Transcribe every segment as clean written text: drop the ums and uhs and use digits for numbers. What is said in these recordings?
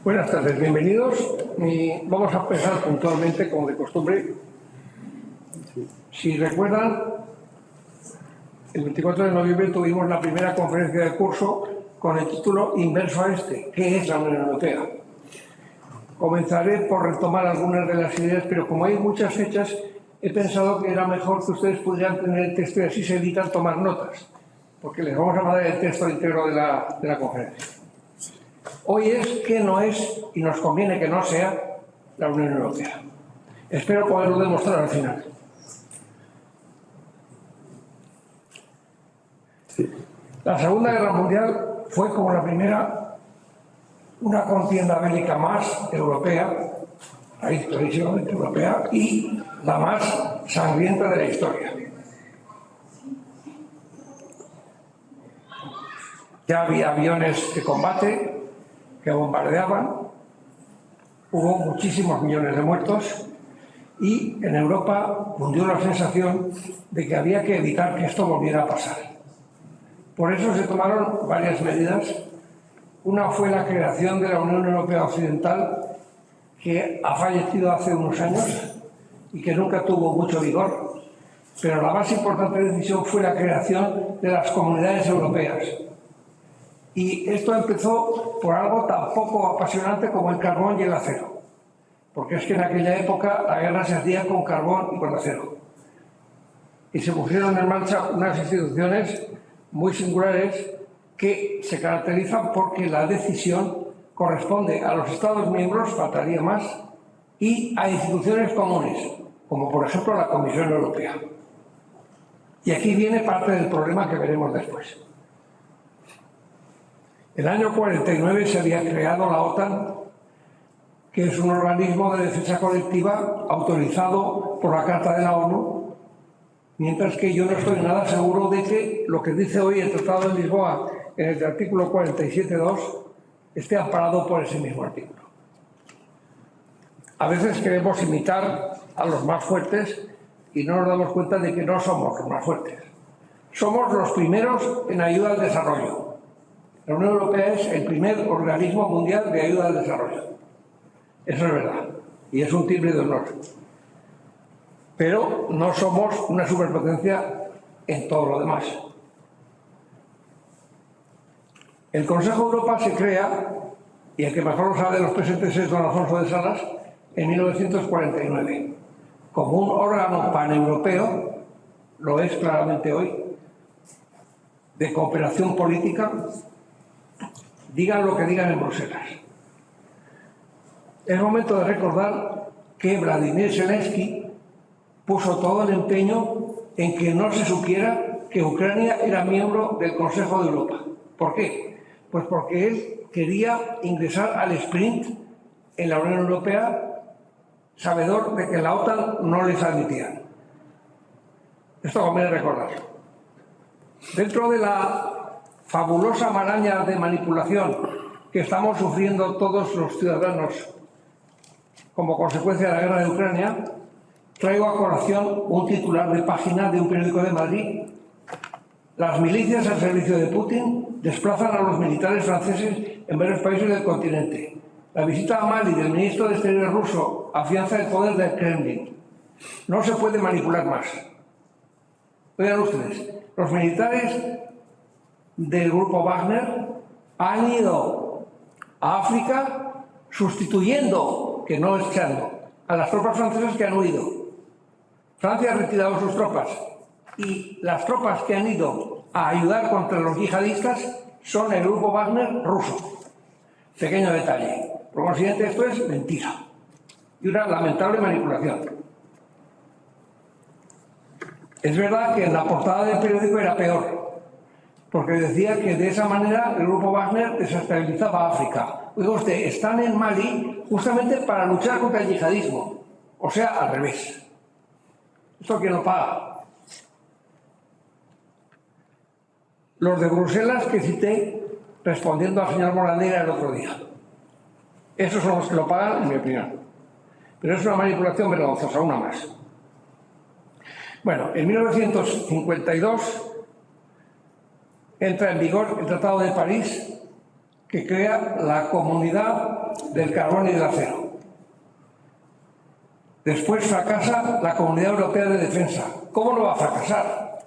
Buenas tardes, bienvenidos. Vamos a empezar puntualmente, como de costumbre. Si recuerdan, el 24 de noviembre tuvimos la primera conferencia de curso con el título Inverso a este, ¿qué es la Unión Europea? Comenzaré por retomar algunas de las ideas, pero como hay muchas fechas, he pensado que era mejor que ustedes pudieran tener el texto y así se evitan tomar notas, porque les vamos a mandar el texto íntegro de la conferencia. Hoy es que no es, y nos conviene que no sea, la Unión Europea. Espero poderlo demostrar al final. La Segunda Guerra Mundial fue, como la primera, una contienda bélica más europea, clarísimamente europea, y la más sangrienta de la historia. Ya había aviones de combate que bombardeaban, hubo muchísimos millones de muertos y en Europa cundió la sensación de que había que evitar que esto volviera a pasar. Por eso se tomaron varias medidas. Una fue la creación de la Unión Europea Occidental, que ha fallecido hace unos años y que nunca tuvo mucho vigor, pero la más importante decisión fue la creación de las comunidades europeas. Y esto empezó por algo tan poco apasionante como el carbón y el acero, porque es que en aquella época la guerra se hacía con carbón y con acero. Y se pusieron en marcha unas instituciones muy singulares que se caracterizan porque la decisión corresponde a los Estados miembros, faltaría más, y a instituciones comunes, como por ejemplo la Comisión Europea. Y aquí viene parte del problema que veremos después. En el año 49 se había creado la OTAN, que es un organismo de defensa colectiva autorizado por la Carta de la ONU, mientras que yo no estoy nada seguro de que lo que dice hoy el Tratado de Lisboa en el artículo 47.2 esté amparado por ese mismo artículo. A veces queremos imitar a los más fuertes y no nos damos cuenta de que no somos los más fuertes. Somos los primeros en ayuda al desarrollo. La Unión Europea es el primer organismo mundial de ayuda al desarrollo. Eso es verdad. Y es un timbre de honor. Pero no somos una superpotencia en todo lo demás. El Consejo de Europa se crea, y el que mejor lo sabe de los presentes es don Alfonso de Salas, en 1949. Como un órgano paneuropeo, lo es claramente hoy, de cooperación política, digan lo que digan en Bruselas. Es momento de recordar que Vladimir Zelensky puso todo el empeño en que no se supiera que Ucrania era miembro del Consejo de Europa. ¿Por qué? Pues porque él quería ingresar al sprint en la Unión Europea, sabedor de que en la OTAN no les admitían. Esto conviene recordarlo. Dentro de la fabulosa maraña de manipulación que estamos sufriendo todos los ciudadanos como consecuencia de la guerra de Ucrania, traigo a colación un titular de página de un periódico de Madrid. Las milicias al servicio de Putin desplazan a los militares franceses en varios países del continente. La visita a Mali del ministro de Exteriores ruso afianza el poder del Kremlin. No se puede manipular más. Oigan ustedes, los militares del grupo Wagner han ido a África sustituyendo, que no echando, a las tropas francesas que han huido. Francia ha retirado sus tropas y las tropas que han ido a ayudar contra los yihadistas son el grupo Wagner ruso. Pequeño detalle. Por consiguiente, esto es mentira y una lamentable manipulación. Es verdad que en la portada del periódico era peor, porque decía que de esa manera el grupo Wagner desestabilizaba África. Oiga usted, están en Mali justamente para luchar contra el yihadismo, o sea, al revés. ¿Esto quién lo paga? Los de Bruselas que cité respondiendo al señor Morandera el otro día. Esos son los que lo pagan, en mi opinión. Pero es una manipulación vergonzosa, una más. Bueno, en 1952 entra en vigor el Tratado de París, que crea la Comunidad del Carbón y del Acero. Después fracasa la Comunidad Europea de Defensa. ¿Cómo no va a fracasar?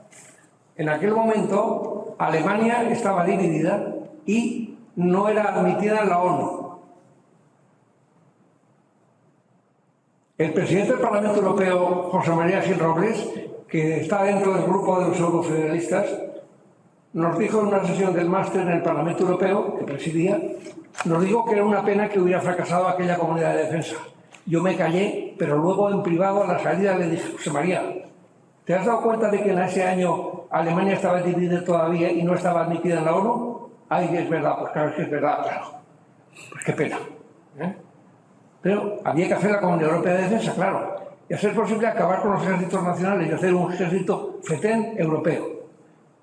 En aquel momento Alemania estaba dividida y no era admitida en la ONU. El presidente del Parlamento Europeo, José María Gil Robles, que está dentro del grupo de los eurofederalistas, nos dijo en una sesión del máster en el Parlamento Europeo, que presidía, nos dijo que era una pena que hubiera fracasado aquella Comunidad de Defensa. Yo me callé, pero luego en privado a la salida le dije: José María, ¿te has dado cuenta de que en ese año Alemania estaba dividida todavía y no estaba admitida en la ONU? Ay, es verdad, pues claro que es verdad, claro. Pues qué pena. Pero había que hacer la Comunidad Europea de Defensa, claro, y a ser posible acabar con los ejércitos nacionales y hacer un ejército FETEN europeo,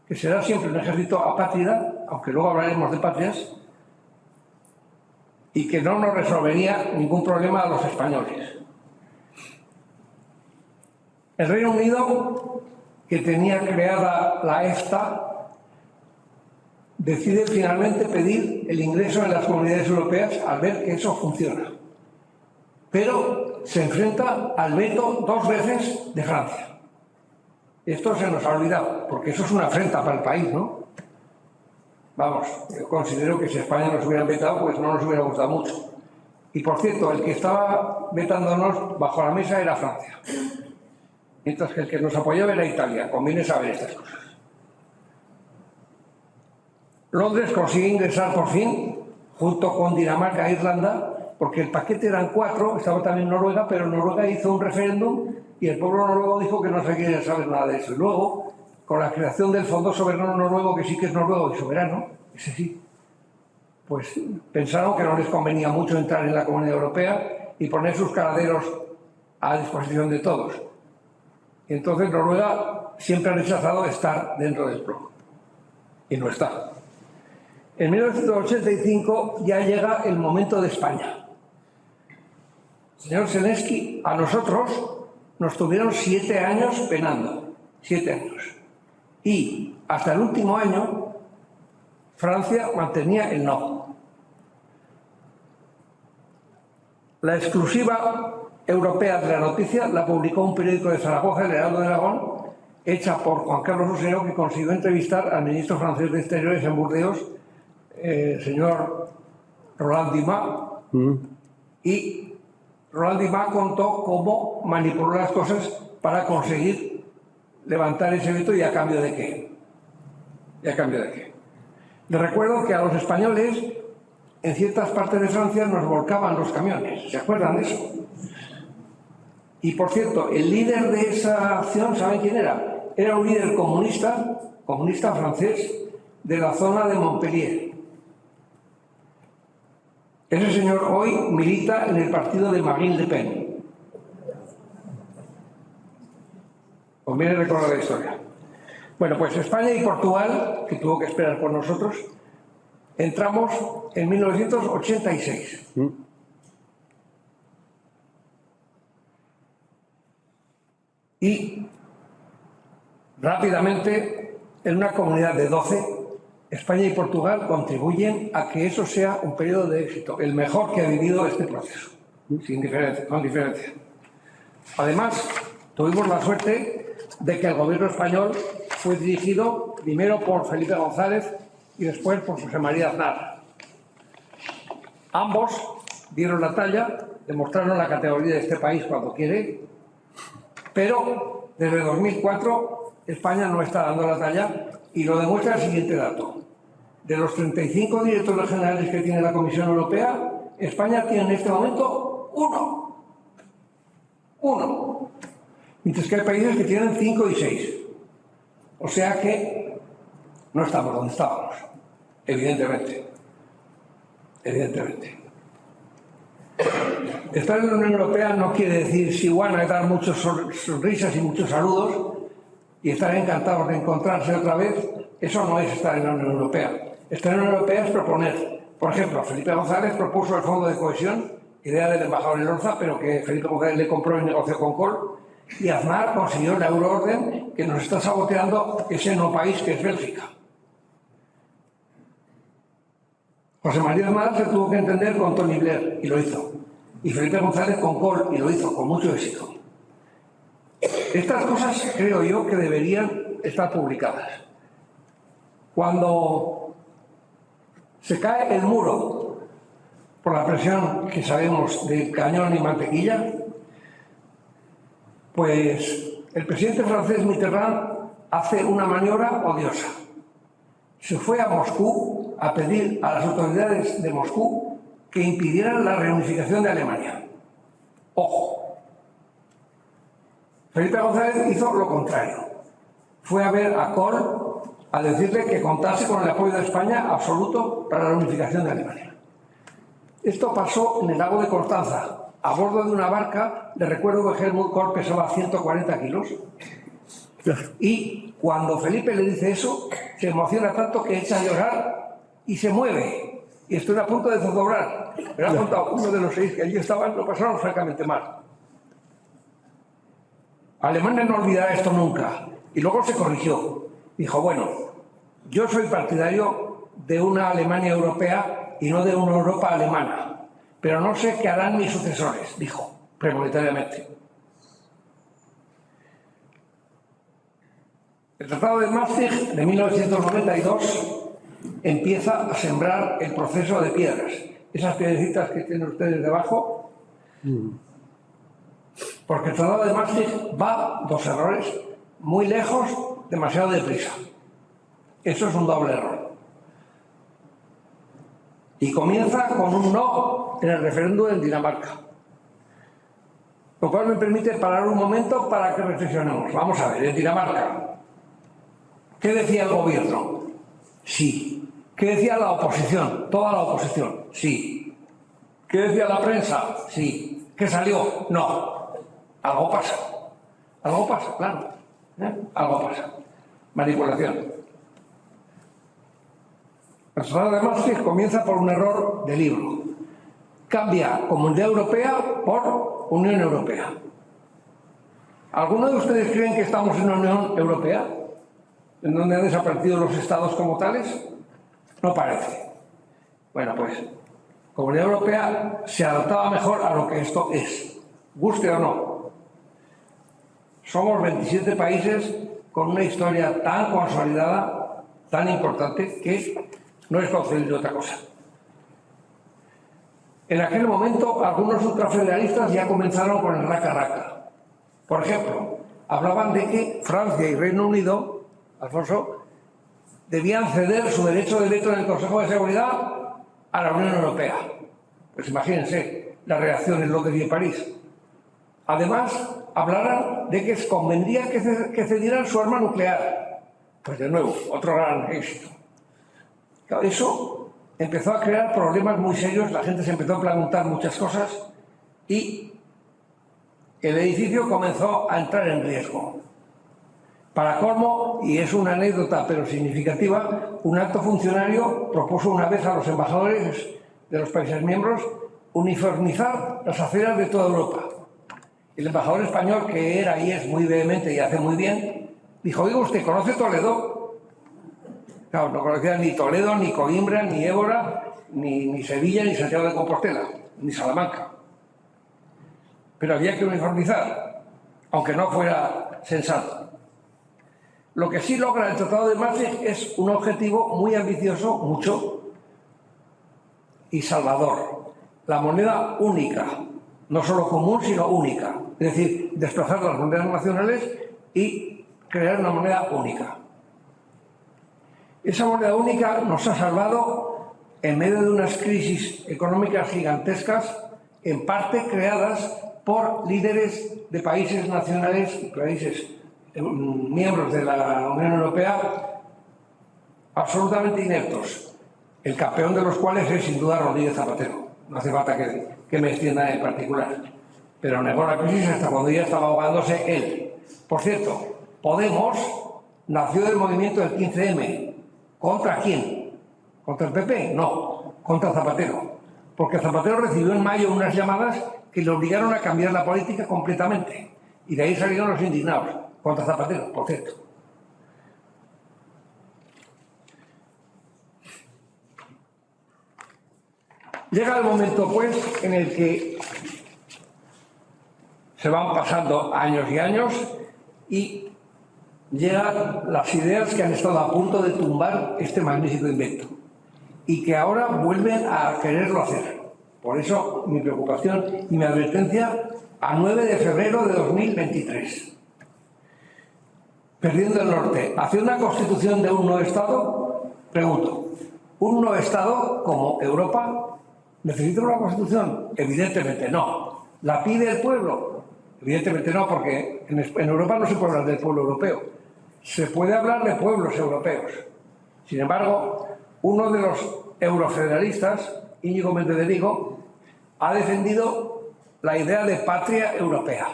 que será siempre un ejército apátrida, aunque luego hablaremos de patrias, y que no nos resolvería ningún problema a los españoles. El Reino Unido, que tenía creada la EFTA, decide finalmente pedir el ingreso en las comunidades europeas al ver que eso funciona. Pero se enfrenta al veto 2 veces de Francia. Esto se nos ha olvidado, porque eso es una afrenta para el país, ¿no? Vamos, yo considero que si España nos hubiera vetado, pues no nos hubiera gustado mucho. Y por cierto, el que estaba vetándonos bajo la mesa era Francia. Mientras que el que nos apoyaba era Italia. Conviene saber estas cosas. Londres consigue ingresar por fin, junto con Dinamarca e Irlanda, porque el paquete eran 4, estaba también Noruega, pero Noruega hizo un referéndum y el pueblo noruego dijo que no se quería saber nada de eso. Y luego, con la creación del Fondo Soberano Noruego, que sí que es noruego y soberano, ese sí, pues pensaron que no les convenía mucho entrar en la Comunidad Europea y poner sus caladeros a disposición de todos. Y entonces Noruega siempre ha rechazado estar dentro del bloque. Y no está. En 1985 ya llega el momento de España. Señor Zelensky, a nosotros nos tuvieron 7 años penando, 7 años. Y hasta el último año, Francia mantenía el no. La exclusiva europea de la noticia la publicó un periódico de Zaragoza, el Heraldo de Aragón, hecha por Juan Carlos Osero, que consiguió entrevistar al ministro francés de Exteriores en Burdeos, señor Roland Dumas, y Roland Dumas contó cómo manipuló las cosas para conseguir levantar ese veto. ¿Y a cambio de qué? ¿Y a cambio de qué? Les recuerdo que a los españoles en ciertas partes de Francia nos volcaban los camiones. ¿Se acuerdan de eso? Y por cierto, el líder de esa acción, ¿saben quién era? Era un líder comunista francés de la zona de Montpellier. Ese señor hoy milita en el partido de Marine Le Pen. Conviene recordar la historia. Bueno, pues España y Portugal, que tuvo que esperar por nosotros, entramos en 1986. Y rápidamente, en una comunidad de 12, España y Portugal contribuyen a que eso sea un periodo de éxito, el mejor que ha vivido este proceso, con diferencia. Además, tuvimos la suerte de que el gobierno español fue dirigido primero por Felipe González y después por José María Aznar. Ambos dieron la talla, demostraron la categoría de este país cuando quiere, pero desde 2004 España no está dando la talla, y lo demuestra el siguiente dato. De los 35 directores generales que tiene la Comisión Europea, España tiene en este momento uno. Mientras que hay países que tienen 5 y 6. O sea que no estamos donde estábamos, evidentemente. Estar en la Unión Europea no quiere decir si van a dar muchas sonrisas y muchos saludos y estar encantados de encontrarse otra vez. Eso no es estar en la Unión Europea. Estar en la Unión Europea es proponer. Por ejemplo, Felipe González propuso el Fondo de Cohesión, idea del embajador Elorza, pero que Felipe González le compró y negoció con Kohl. Y Aznar consiguió la euroorden, que nos está saboteando ese no país que es Bélgica. José María Aznar se tuvo que entender con Tony Blair, y lo hizo. Y Felipe González con Kohl, y lo hizo, con mucho éxito. Estas cosas creo yo que deberían estar publicadas. Cuando se cae el muro por la presión que sabemos de cañón y mantequilla, pues el presidente francés Mitterrand hace una maniobra odiosa. Se fue a Moscú a pedir a las autoridades de Moscú que impidieran la reunificación de Alemania. Ojo. Felipe González hizo lo contrario. Fue a ver a Kohl a decirle que contase con el apoyo de España absoluto para la reunificación de Alemania. Esto pasó en el lago de Constanza, a bordo de una barca. Le recuerdo que Helmut Kohl pesaba 140 kilos. Y cuando Felipe le dice eso, se emociona tanto que echa a llorar y se mueve. Y estoy a punto de zozobrar. Me ha contado uno de los 6 que allí estaban, lo pasaron francamente mal. Alemania no olvidará esto nunca. Y luego se corrigió. Dijo, bueno, yo soy partidario de una Alemania europea y no de una Europa alemana. Pero no sé qué harán mis sucesores, dijo, premonitariamente. El Tratado de Maastricht de 1992 empieza a sembrar el proceso de piedras. Esas piedrecitas que tienen ustedes debajo, porque el Tratado de Maastricht va, 2 errores, muy lejos, demasiado deprisa. Eso es un doble error. Y comienza con un no en el referéndum en Dinamarca. Lo cual me permite parar un momento para que reflexionemos. Vamos a ver, en Dinamarca, ¿qué decía el gobierno? Sí. ¿Qué decía la oposición? Toda la oposición. Sí. ¿Qué decía la prensa? Sí. ¿Qué salió? No. Algo pasa. Algo pasa, claro. Algo pasa. Manipulación. El Tratado de Maastricht comienza por un error de libro. Cambia Comunidad Europea por Unión Europea. ¿Alguno de ustedes creen que estamos en una Unión Europea? ¿En donde han desaparecido los estados como tales? No parece. Bueno, pues, Comunidad Europea se adaptaba mejor a lo que esto es, guste o no. Somos 27 países con una historia tan consolidada, tan importante, que no es concebir otra cosa. En aquel momento, algunos ultrafederalistas ya comenzaron con el raca-raca. Por ejemplo, hablaban de que Francia y Reino Unido, Alfonso, debían ceder su derecho de veto en el Consejo de Seguridad a la Unión Europea. Pues imagínense la reacción en Londres y en París. Además, hablaran de que convendría que cedieran su arma nuclear. Pues de nuevo, otro gran éxito. Claro, eso empezó a crear problemas muy serios, la gente se empezó a preguntar muchas cosas y el edificio comenzó a entrar en riesgo. Para colmo, y es una anécdota pero significativa, un alto funcionario propuso una vez a los embajadores de los países miembros uniformizar las aceras de toda Europa. El embajador español, que era y es muy vehemente y hace muy bien, dijo, oiga, ¿usted conoce Toledo? Claro, no conocía ni Toledo, ni Coimbra, ni Évora, ni Sevilla, ni Santiago de Compostela, ni Salamanca. Pero había que uniformizar, aunque no fuera sensato. Lo que sí logra el Tratado de Maastricht es un objetivo muy ambicioso, mucho, y salvador. La moneda única, no solo común, sino única. Es decir, desplazar las monedas nacionales y crear una moneda única. Esa moneda única nos ha salvado en medio de unas crisis económicas gigantescas, en parte creadas por líderes de países nacionales, países miembros de la Unión Europea, absolutamente ineptos, el campeón de los cuales es sin duda Rodríguez Zapatero. No hace falta que me extienda en particular. Pero negó la crisis hasta cuando ya estaba ahogándose él. Por cierto, Podemos nació del movimiento del 15M. ¿Contra quién? ¿Contra el PP? No, contra Zapatero. Porque Zapatero recibió en mayo unas llamadas que le obligaron a cambiar la política completamente. Y de ahí salieron los indignados. Contra Zapatero, por cierto. Llega el momento, pues, en el que se van pasando años y años y llegan las ideas que han estado a punto de tumbar este magnífico invento y que ahora vuelven a quererlo hacer. Por eso mi preocupación y mi advertencia a 9 de febrero de 2023. Perdiendo el norte, ¿hacia una constitución de un nuevo Estado? Pregunto, ¿un nuevo Estado como Europa necesita una constitución? Evidentemente no. ¿La pide el pueblo? Evidentemente no, porque en Europa no se puede hablar del pueblo europeo. Se puede hablar de pueblos europeos. Sin embargo, uno de los eurofederalistas, Íñigo Méndez de Vigo, ha defendido la idea de patria europea.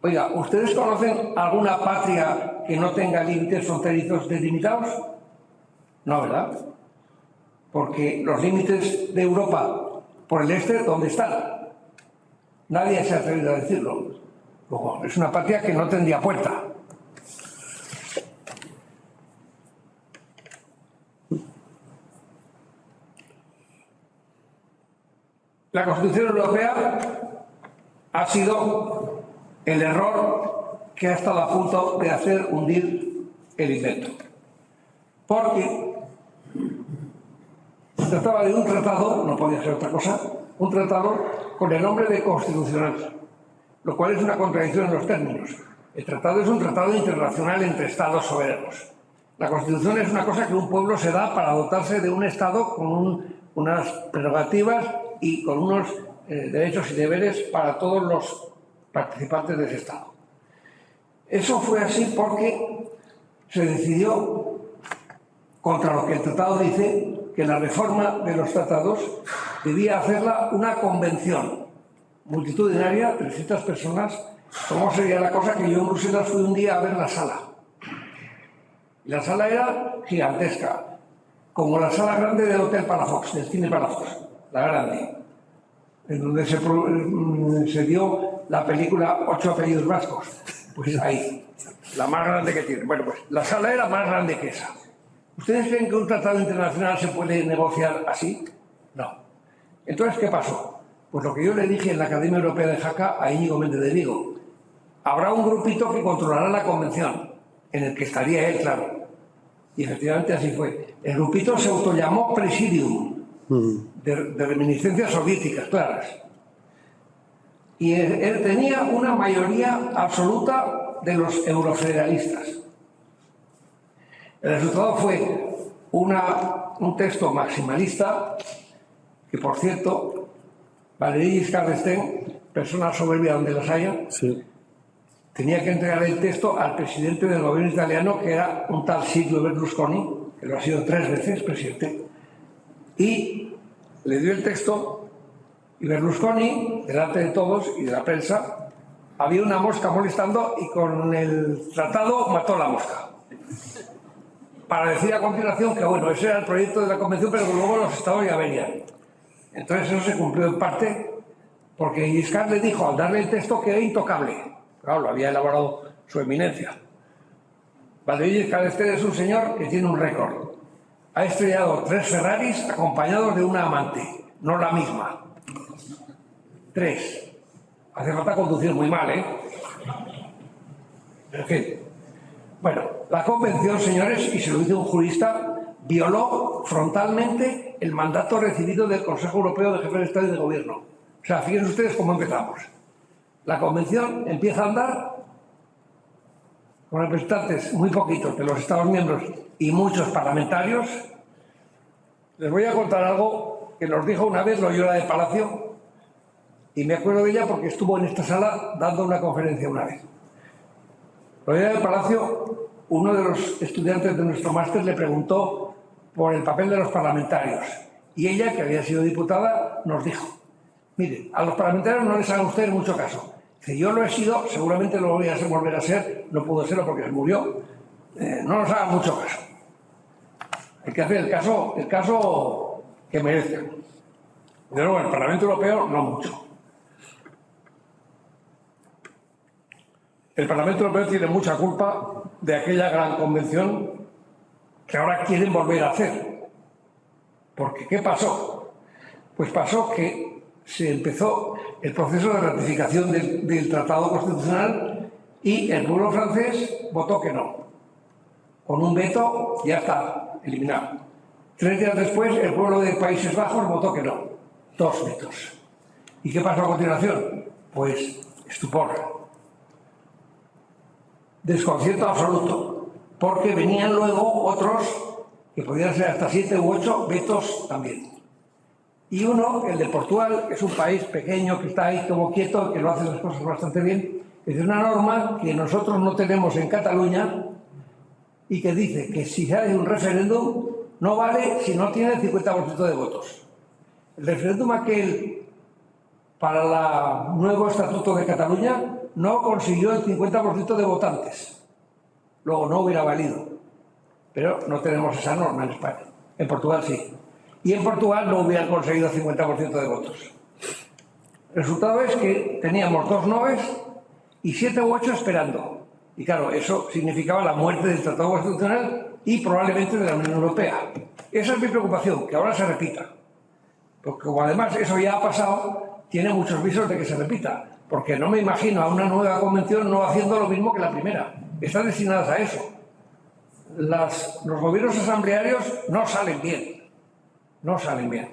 Oiga, ¿ustedes conocen alguna patria que no tenga límites fronterizos delimitados? No, ¿verdad? Porque los límites de Europa por el este, ¿dónde están? Nadie se ha atrevido a decirlo. Luego, es una patria que no tendría puerta. La Constitución Europea ha sido el error que ha estado a punto de hacer hundir el invento. Porque se trataba de un tratado, no podía ser otra cosa, un tratado con el nombre de constitucional, lo cual es una contradicción en los términos. El tratado es un tratado internacional entre estados soberanos. La Constitución es una cosa que un pueblo se da para dotarse de un Estado con unas prerrogativas y con unos derechos y deberes para todos los participantes de ese Estado. Eso fue así porque se decidió, contra lo que el tratado dice, que la reforma de los tratados debía hacerla una convención multitudinaria, 300 personas. ¿Cómo sería la cosa? Que yo en Bruselas fui un día a ver la sala. Y la sala era gigantesca, como la sala grande del Hotel Palafox, del Cine Palafox, la grande, en donde se dio la película 8 apellidos vascos. Pues ahí, la más grande que tiene. Bueno, pues la sala era más grande que esa. ¿Ustedes creen que un tratado internacional se puede negociar así? No. Entonces, ¿qué pasó? Pues lo que yo le dije en la Academia Europea de Jaca a Íñigo Méndez de Vigo. Habrá un grupito que controlará la convención, en el que estaría él, claro. Y efectivamente así fue. El grupito se autollamó Presidium, de reminiscencias soviéticas, claras. Y él tenía una mayoría absoluta de los eurofederalistas. El resultado fue un texto maximalista que, por cierto, Valéry Giscard d'Estaing, persona soberbia donde las haya, sí, tenía que entregar el texto al presidente del gobierno italiano, que era un tal Silvio Berlusconi, que lo ha sido 3 veces presidente, y le dio el texto, y Berlusconi, delante de todos y de la prensa, había una mosca molestando y con el tratado mató la mosca. Para decir a continuación que, bueno, ese era el proyecto de la convención, pero que luego los estados ya venían. Entonces eso se cumplió en parte, porque Giscard le dijo, al darle el texto, que era intocable. Claro, lo había elaborado su eminencia. Valéry Giscard d'Estaing es un señor que tiene un récord. Ha estrellado 3 Ferraris acompañados de una amante, no la misma. 3. Hace falta conducir muy mal, ¿eh? En fin. Bueno, la convención, señores, y se lo dice un jurista, violó frontalmente el mandato recibido del Consejo Europeo de Jefes de Estado y de Gobierno. O sea, fíjense ustedes cómo empezamos. La convención empieza a andar con representantes muy poquitos de los Estados miembros y muchos parlamentarios. Les voy a contar algo que nos dijo una vez Loyola de Palacio, y me acuerdo de ella porque estuvo en esta sala dando una conferencia una vez. Loyola de Palacio, uno de los estudiantes de nuestro máster, le preguntó por el papel de los parlamentarios, y ella, que había sido diputada, nos dijo: mire, a los parlamentarios no les hagan ustedes mucho caso. Dice, yo lo he sido, seguramente lo voy a volver a ser, no pudo serlo porque se murió. No nos hagan mucho caso. Hay que hacer el caso que merecen. De nuevo, el Parlamento Europeo no mucho. El Parlamento Europeo tiene mucha culpa de aquella gran convención que ahora quieren volver a hacer. Porque, ¿qué pasó? Pues pasó que se empezó el proceso de ratificación del Tratado Constitucional y el pueblo francés votó que no. Con un veto ya está eliminado. 3 días después el pueblo de Países Bajos votó que no. 2 vetos. ¿Y qué pasó a continuación? Pues estupor. Desconcierto absoluto. Porque venían luego otros que podían ser hasta 7 u 8 vetos también. Y uno, el de Portugal, que es un país pequeño que está ahí como quieto, que lo hace las cosas bastante bien, es una norma que nosotros no tenemos en Cataluña y que dice que si hay un referéndum no vale si no tiene el 50% de votos. El referéndum aquel para el nuevo Estatuto de Cataluña no consiguió el 50% de votantes. Luego no hubiera valido. Pero no tenemos esa norma en España. En Portugal sí. Y en Portugal no hubieran conseguido el 50% de votos. El resultado es que teníamos 2 noes y 7 u 8 esperando. Y claro, eso significaba la muerte del Tratado Constitucional y probablemente de la Unión Europea. Esa es mi preocupación, que ahora se repita. Porque como además eso ya ha pasado, tiene muchos visos de que se repita. Porque no me imagino a una nueva convención no haciendo lo mismo que la primera. Están destinadas a eso. Los gobiernos asamblearios no salen bien. No salen bien.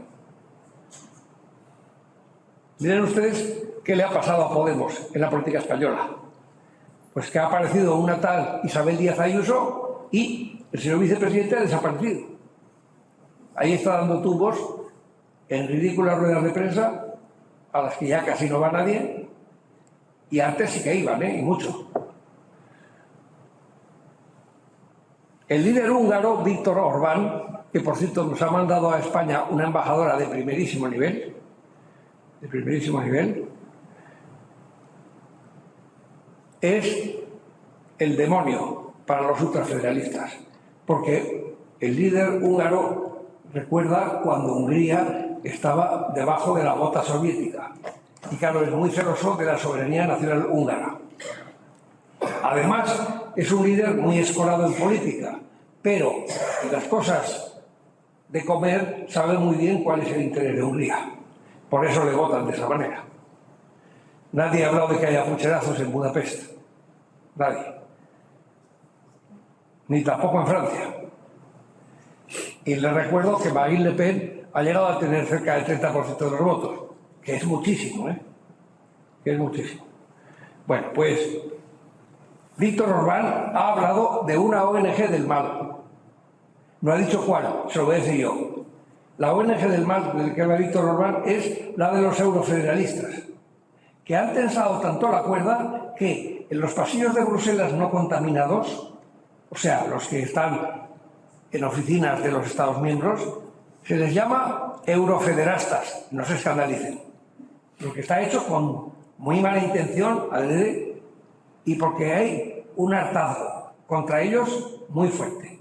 Miren ustedes qué le ha pasado a Podemos en la política española. Pues que ha aparecido una tal Isabel Díaz Ayuso y el señor vicepresidente ha desaparecido. Ahí está dando tumbos en ridículas ruedas de prensa a las que ya casi no va nadie, y antes sí que iban, y mucho. El líder húngaro, Viktor Orbán, que por cierto nos ha mandado a España una embajadora de primerísimo nivel, es el demonio para los ultrafederalistas, porque el líder húngaro recuerda cuando Hungría estaba debajo de la bota soviética, y claro, es muy celoso de la soberanía nacional húngara. Además, es un líder muy escorado en política, pero en las cosas de comer sabe muy bien cuál es el interés de Hungría. Por eso le votan de esa manera. Nadie ha hablado de que haya pucherazos en Budapest. Nadie. Ni tampoco en Francia. Y les recuerdo que Marine Le Pen ha llegado a tener cerca del 30% de los votos, que es muchísimo, que es muchísimo. Bueno, pues Viktor Orbán ha hablado de una ONG del mal. No ha dicho cuál, se lo voy a decir yo. La ONG del mal del que habla Viktor Orbán es la de los eurofederalistas, que han tensado tanto la cuerda que en los pasillos de Bruselas no contaminados, o sea, los que están en oficinas de los Estados miembros, se les llama eurofederastas, no se escandalicen. Lo que está hecho con muy mala intención, adrede, y porque hay un hartazgo contra ellos muy fuerte,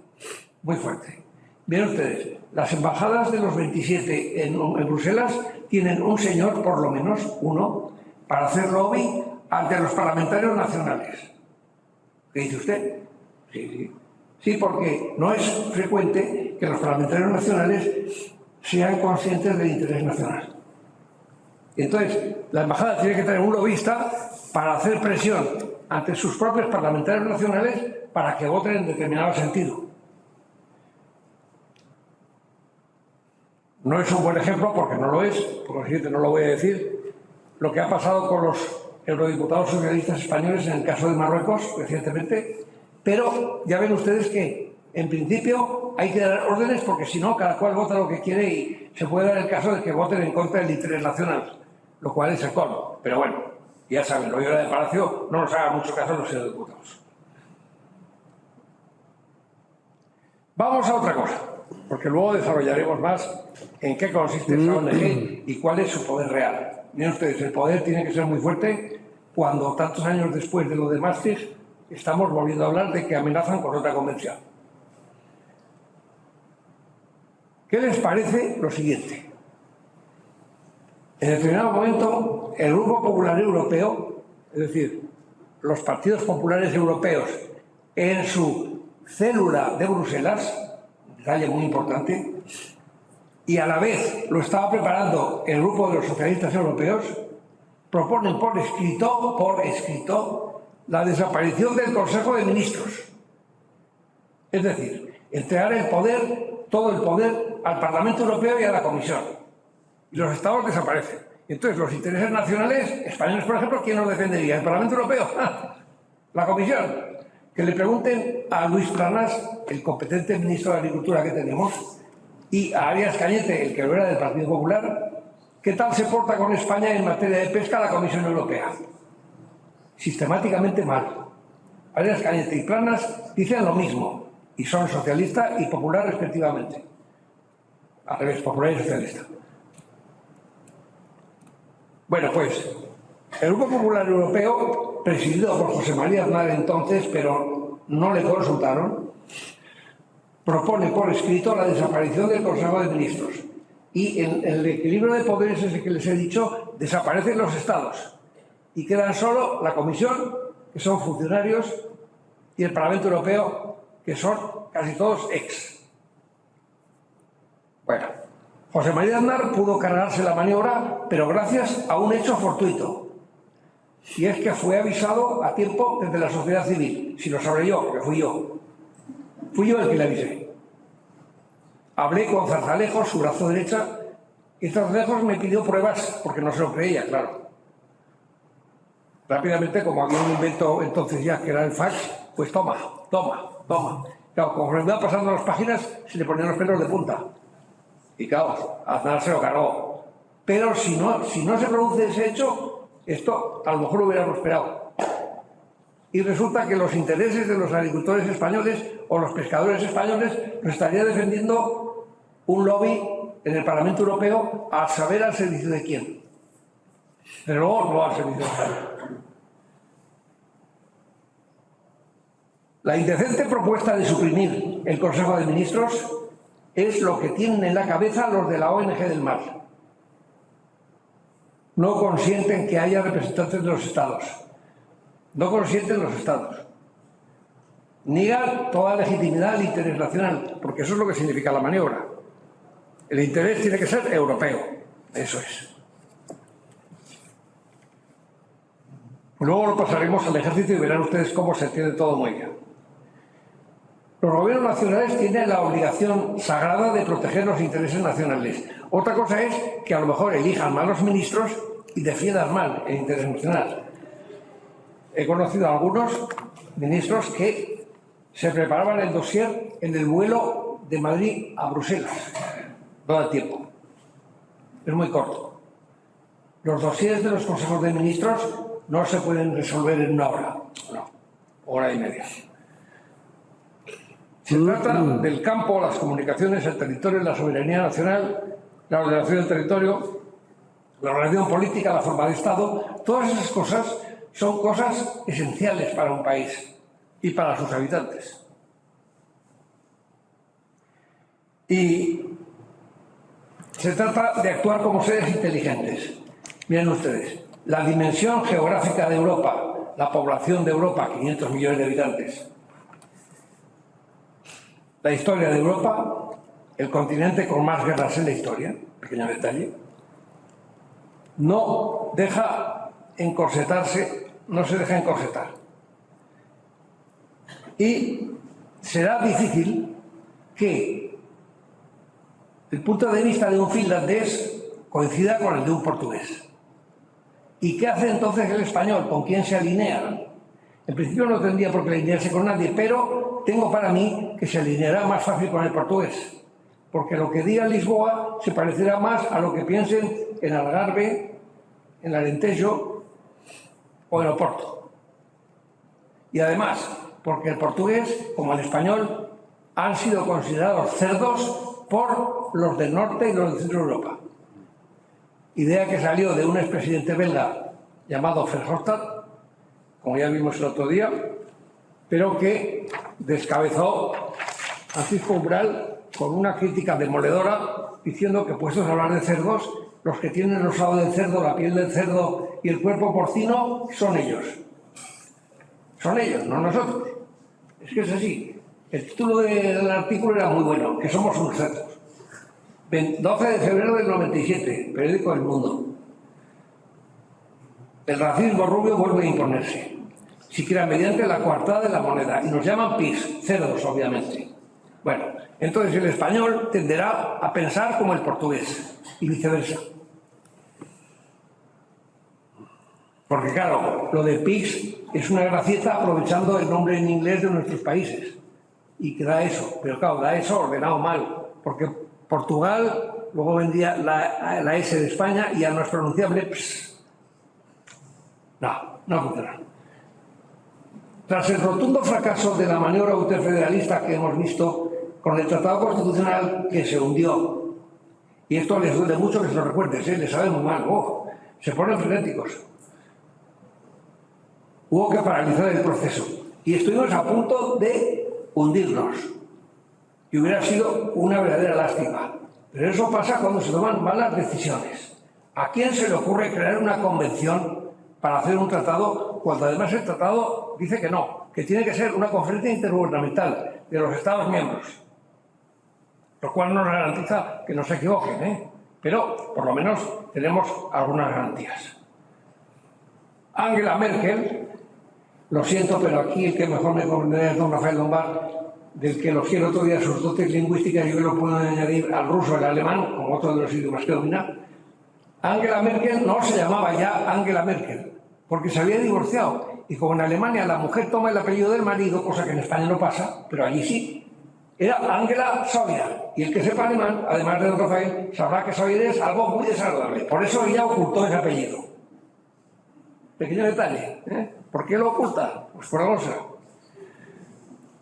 muy fuerte. Miren ustedes, las embajadas de los 27 en Bruselas tienen un señor, por lo menos uno, para hacer lobby ante los parlamentarios nacionales. ¿Qué dice usted? Sí, sí. Sí, porque no es frecuente que los parlamentarios nacionales sean conscientes del interés nacional. Y entonces, la embajada tiene que tener un lobista para hacer presión ante sus propios parlamentarios nacionales para que voten en determinado sentido. No es un buen ejemplo porque no lo es, por lo siguiente no lo voy a decir, lo que ha pasado con los eurodiputados socialistas españoles en el caso de Marruecos recientemente, pero ya ven ustedes que en principio hay que dar órdenes porque si no cada cual vota lo que quiere y se puede dar el caso de que voten en contra del interés nacional, lo cual es el colmo. Pero bueno, ya saben, lo de de Palacio no nos haga mucho caso los eurodiputados. Vamos a otra cosa, porque luego desarrollaremos más en qué consiste esa ONG y cuál es su poder real. Miren ustedes, el poder tiene que ser muy fuerte cuando tantos años después de lo de Maastricht estamos volviendo a hablar de que amenazan con otra convención. ¿Qué les parece lo siguiente? En determinado momento, el Grupo Popular Europeo, es decir, los partidos populares europeos, en su célula de Bruselas, detalle muy importante, y a la vez lo estaba preparando el grupo de los socialistas europeos, proponen por escrito, la desaparición del Consejo de Ministros. Es decir, entregar el poder, todo el poder, al Parlamento Europeo y a la Comisión. Y los Estados desaparecen. Entonces, los intereses nacionales, españoles, por ejemplo, ¿quién los defendería? ¿El Parlamento Europeo? La Comisión. Que le pregunten a Luis Planas, el competente ministro de Agricultura que tenemos, y a Arias Cañete, el que lo era del Partido Popular, ¿qué tal se porta con España en materia de pesca la Comisión Europea? Sistemáticamente mal. Arias Cañete y Planas dicen lo mismo, y son socialista y popular respectivamente. Al revés, popular y socialista. Bueno, pues, el Grupo Popular Europeo, presidido por José María Aznar entonces, pero no le consultaron, propone por escrito la desaparición del Consejo de Ministros. Y en el equilibrio de poderes ese que les he dicho, desaparecen los Estados. Y quedan solo la Comisión, que son funcionarios, y el Parlamento Europeo, que son casi todos ex. Bueno, José María Aznar pudo cargarse la maniobra, pero gracias a un hecho fortuito. Y es que fue avisado a tiempo desde la sociedad civil. Si lo sabré yo, porque fui yo. Fui yo el que le avisé. Hablé con Zarzalejos, su brazo derecha, y Zarzalejos me pidió pruebas, porque no se lo creía, claro. Rápidamente, como había un invento entonces ya, que era el fax, pues toma. Claro, como iba pasando las páginas, se le ponían los pelos de punta. Y claro, Aznar se lo cargó. Pero si no se produce ese hecho, esto a lo mejor lo hubiéramos esperado. Y resulta que los intereses de los agricultores españoles o los pescadores españoles los estaría defendiendo un lobby en el Parlamento Europeo, a saber al servicio de quién. Pero luego no al servicio de España. La indecente propuesta de suprimir el Consejo de Ministros es lo que tienen en la cabeza los de la ONG del mar. No consienten que haya representantes de los Estados. No consienten los Estados. Niegan toda legitimidad al interés nacional, porque eso es lo que significa la maniobra. El interés tiene que ser europeo. Eso es. Luego lo pasaremos al ejército y verán ustedes cómo se entiende todo muy bien. Los gobiernos nacionales tienen la obligación sagrada de proteger los intereses nacionales. Otra cosa es que a lo mejor elijan malos ministros y defiendan mal el interés nacional. He conocido a algunos ministros que se preparaban el dossier en el vuelo de Madrid a Bruselas. No da tiempo. Es muy corto. Los dossiers de los consejos de ministros no se pueden resolver en una hora. No, hora y media. Se trata del campo, las comunicaciones, el territorio, la soberanía nacional, la ordenación del territorio, la organización política, la forma de Estado. Todas esas cosas son cosas esenciales para un país y para sus habitantes. Y se trata de actuar como seres inteligentes. Miren ustedes, la dimensión geográfica de Europa, la población de Europa, 500 millones de habitantes, la historia de Europa, el continente con más guerras en la historia, pequeño detalle, no deja encorsetarse, no se deja encorsetar. Y será difícil que el punto de vista de un finlandés coincida con el de un portugués. ¿Y qué hace entonces el español? ¿Con quién se alinea? En principio no tendría por qué alinearse con nadie, pero tengo para mí que se alineará más fácil con el portugués, porque lo que diga Lisboa se parecerá más a lo que piensen en Algarve, en Alentejo o en Oporto. Y además, porque el portugués, como el español, han sido considerados cerdos por los del norte y los del centro de Europa. Idea que salió de un expresidente belga llamado Verhofstadt, como ya vimos el otro día, pero que descabezó Francisco Umbral con una crítica demoledora, diciendo que, puestos a hablar de cerdos, los que tienen el rosado del cerdo, la piel del cerdo y el cuerpo porcino son ellos. Son ellos, no nosotros. Es que es así. El título del artículo era muy bueno, que somos unos cerdos. 12 de febrero del 97, periódico El Mundo. El racismo rubio vuelve a imponerse, siquiera mediante la coartada de la moneda, y nos llaman PIS, cerdos, obviamente. Bueno, entonces el español tenderá a pensar como el portugués, y viceversa. Porque claro, lo de PIS es una gracieta aprovechando el nombre en inglés de nuestros países. Y que da eso, pero claro, da eso ordenado mal, porque Portugal luego vendía la S de España y ya no es pronunciable. Pss. No funciona. Tras el rotundo fracaso de la maniobra ultrafederalista que hemos visto con el Tratado Constitucional que se hundió, y esto les duele mucho que se lo recuerdes, les sabe muy mal, se ponen frenéticos. Hubo que paralizar el proceso y estuvimos a punto de hundirnos. Y hubiera sido una verdadera lástima. Pero eso pasa cuando se toman malas decisiones. ¿A quién se le ocurre crear una convención para hacer un tratado cuando además el tratado dice que no, que tiene que ser una conferencia intergubernamental de los Estados miembros? Lo cual nos garantiza que no se equivoquen, pero por lo menos tenemos algunas garantías. Angela Merkel, lo siento, pero aquí el que mejor me comprenderá es don Rafael Lombard, del que elogié el otro día sus dotes lingüísticas, y yo lo puedo añadir al ruso, al alemán, como otro de los idiomas que domina. Angela Merkel no se llamaba ya Angela Merkel, porque se había divorciado, y como en Alemania la mujer toma el apellido del marido, cosa que en España no pasa, pero allí sí, era Angela Sauer, y el que sepa alemán, además de don Rafael, sabrá que Sauer es algo muy desagradable, por eso ella ocultó ese apellido. Pequeño detalle, ¿Por qué lo oculta? Pues por algo será.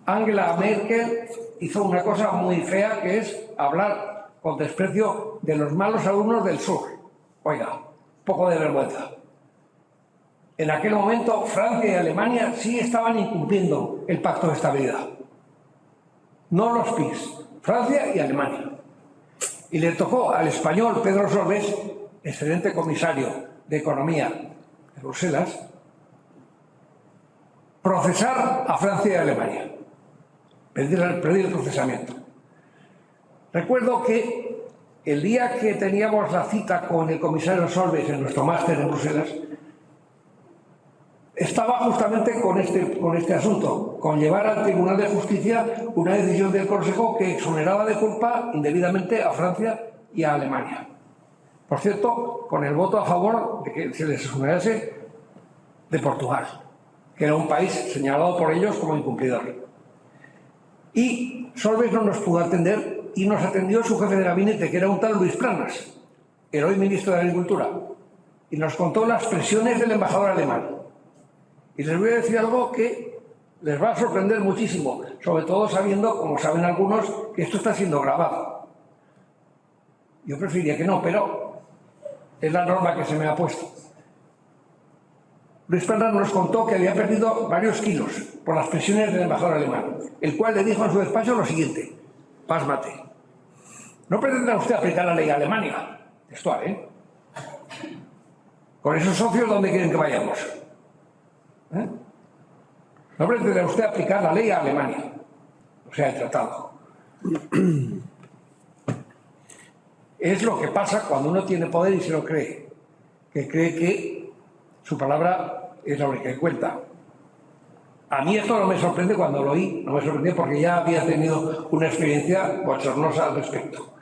Angela Merkel hizo una cosa muy fea, que es hablar con desprecio de los malos alumnos del sur. Oiga, poco de vergüenza. En aquel momento Francia y Alemania sí estaban incumpliendo el pacto de estabilidad. No los PIS, Francia y Alemania. Y le tocó al español Pedro Solbes, excelente comisario de Economía de Bruselas, procesar a Francia y a Alemania, pedir el procesamiento. Recuerdo que el día que teníamos la cita con el comisario Solbes en nuestro máster en Bruselas, estaba justamente con este asunto, con llevar al Tribunal de Justicia una decisión del Consejo que exoneraba de culpa indebidamente a Francia y a Alemania. Por cierto, con el voto a favor de que se les exonerase de Portugal, que era un país señalado por ellos como incumplidor. Y Solbes no nos pudo atender y nos atendió su jefe de gabinete, que era un tal Luis Planas, el hoy ministro de Agricultura, y nos contó las presiones del embajador alemán. Y les voy a decir algo que les va a sorprender muchísimo, sobre todo sabiendo, como saben algunos, que esto está siendo grabado. Yo preferiría que no, pero es la norma que se me ha puesto. Luis Planas nos contó que había perdido varios kilos por las presiones del embajador alemán, el cual le dijo en su despacho lo siguiente: pásmate, no pretenda usted aplicar la ley a Alemania, textual, con esos socios, ¿dónde quieren que vayamos? No pretende usted aplicar la ley a Alemania, o sea, el tratado. Es lo que pasa cuando uno tiene poder y se lo cree, que cree que su palabra es la única que cuenta. A mí esto no me sorprende cuando lo oí, no me sorprendió porque ya había tenido una experiencia bochornosa al respecto.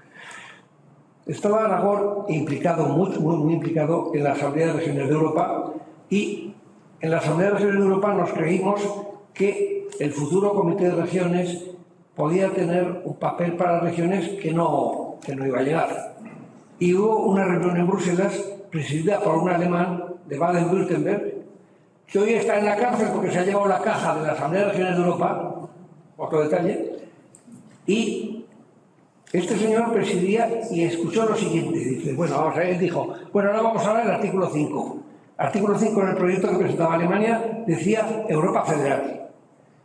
Estaba Aragón implicado, muy implicado en la Asamblea de Regiones de Europa, y en la Asamblea de Regiones de Europa nos creímos que el futuro Comité de Regiones podía tener un papel para las regiones que no iba a llegar. Y hubo una reunión en Bruselas presidida por un alemán de Baden-Württemberg, que hoy está en la cárcel porque se ha llevado la caja de la Asamblea de Regiones de Europa, otro detalle, y este señor presidía y escuchó lo siguiente. Dice, bueno, vamos a ver, él dijo, bueno, ahora vamos a hablar del artículo 5. Artículo 5 en el proyecto que presentaba Alemania decía Europa Federal.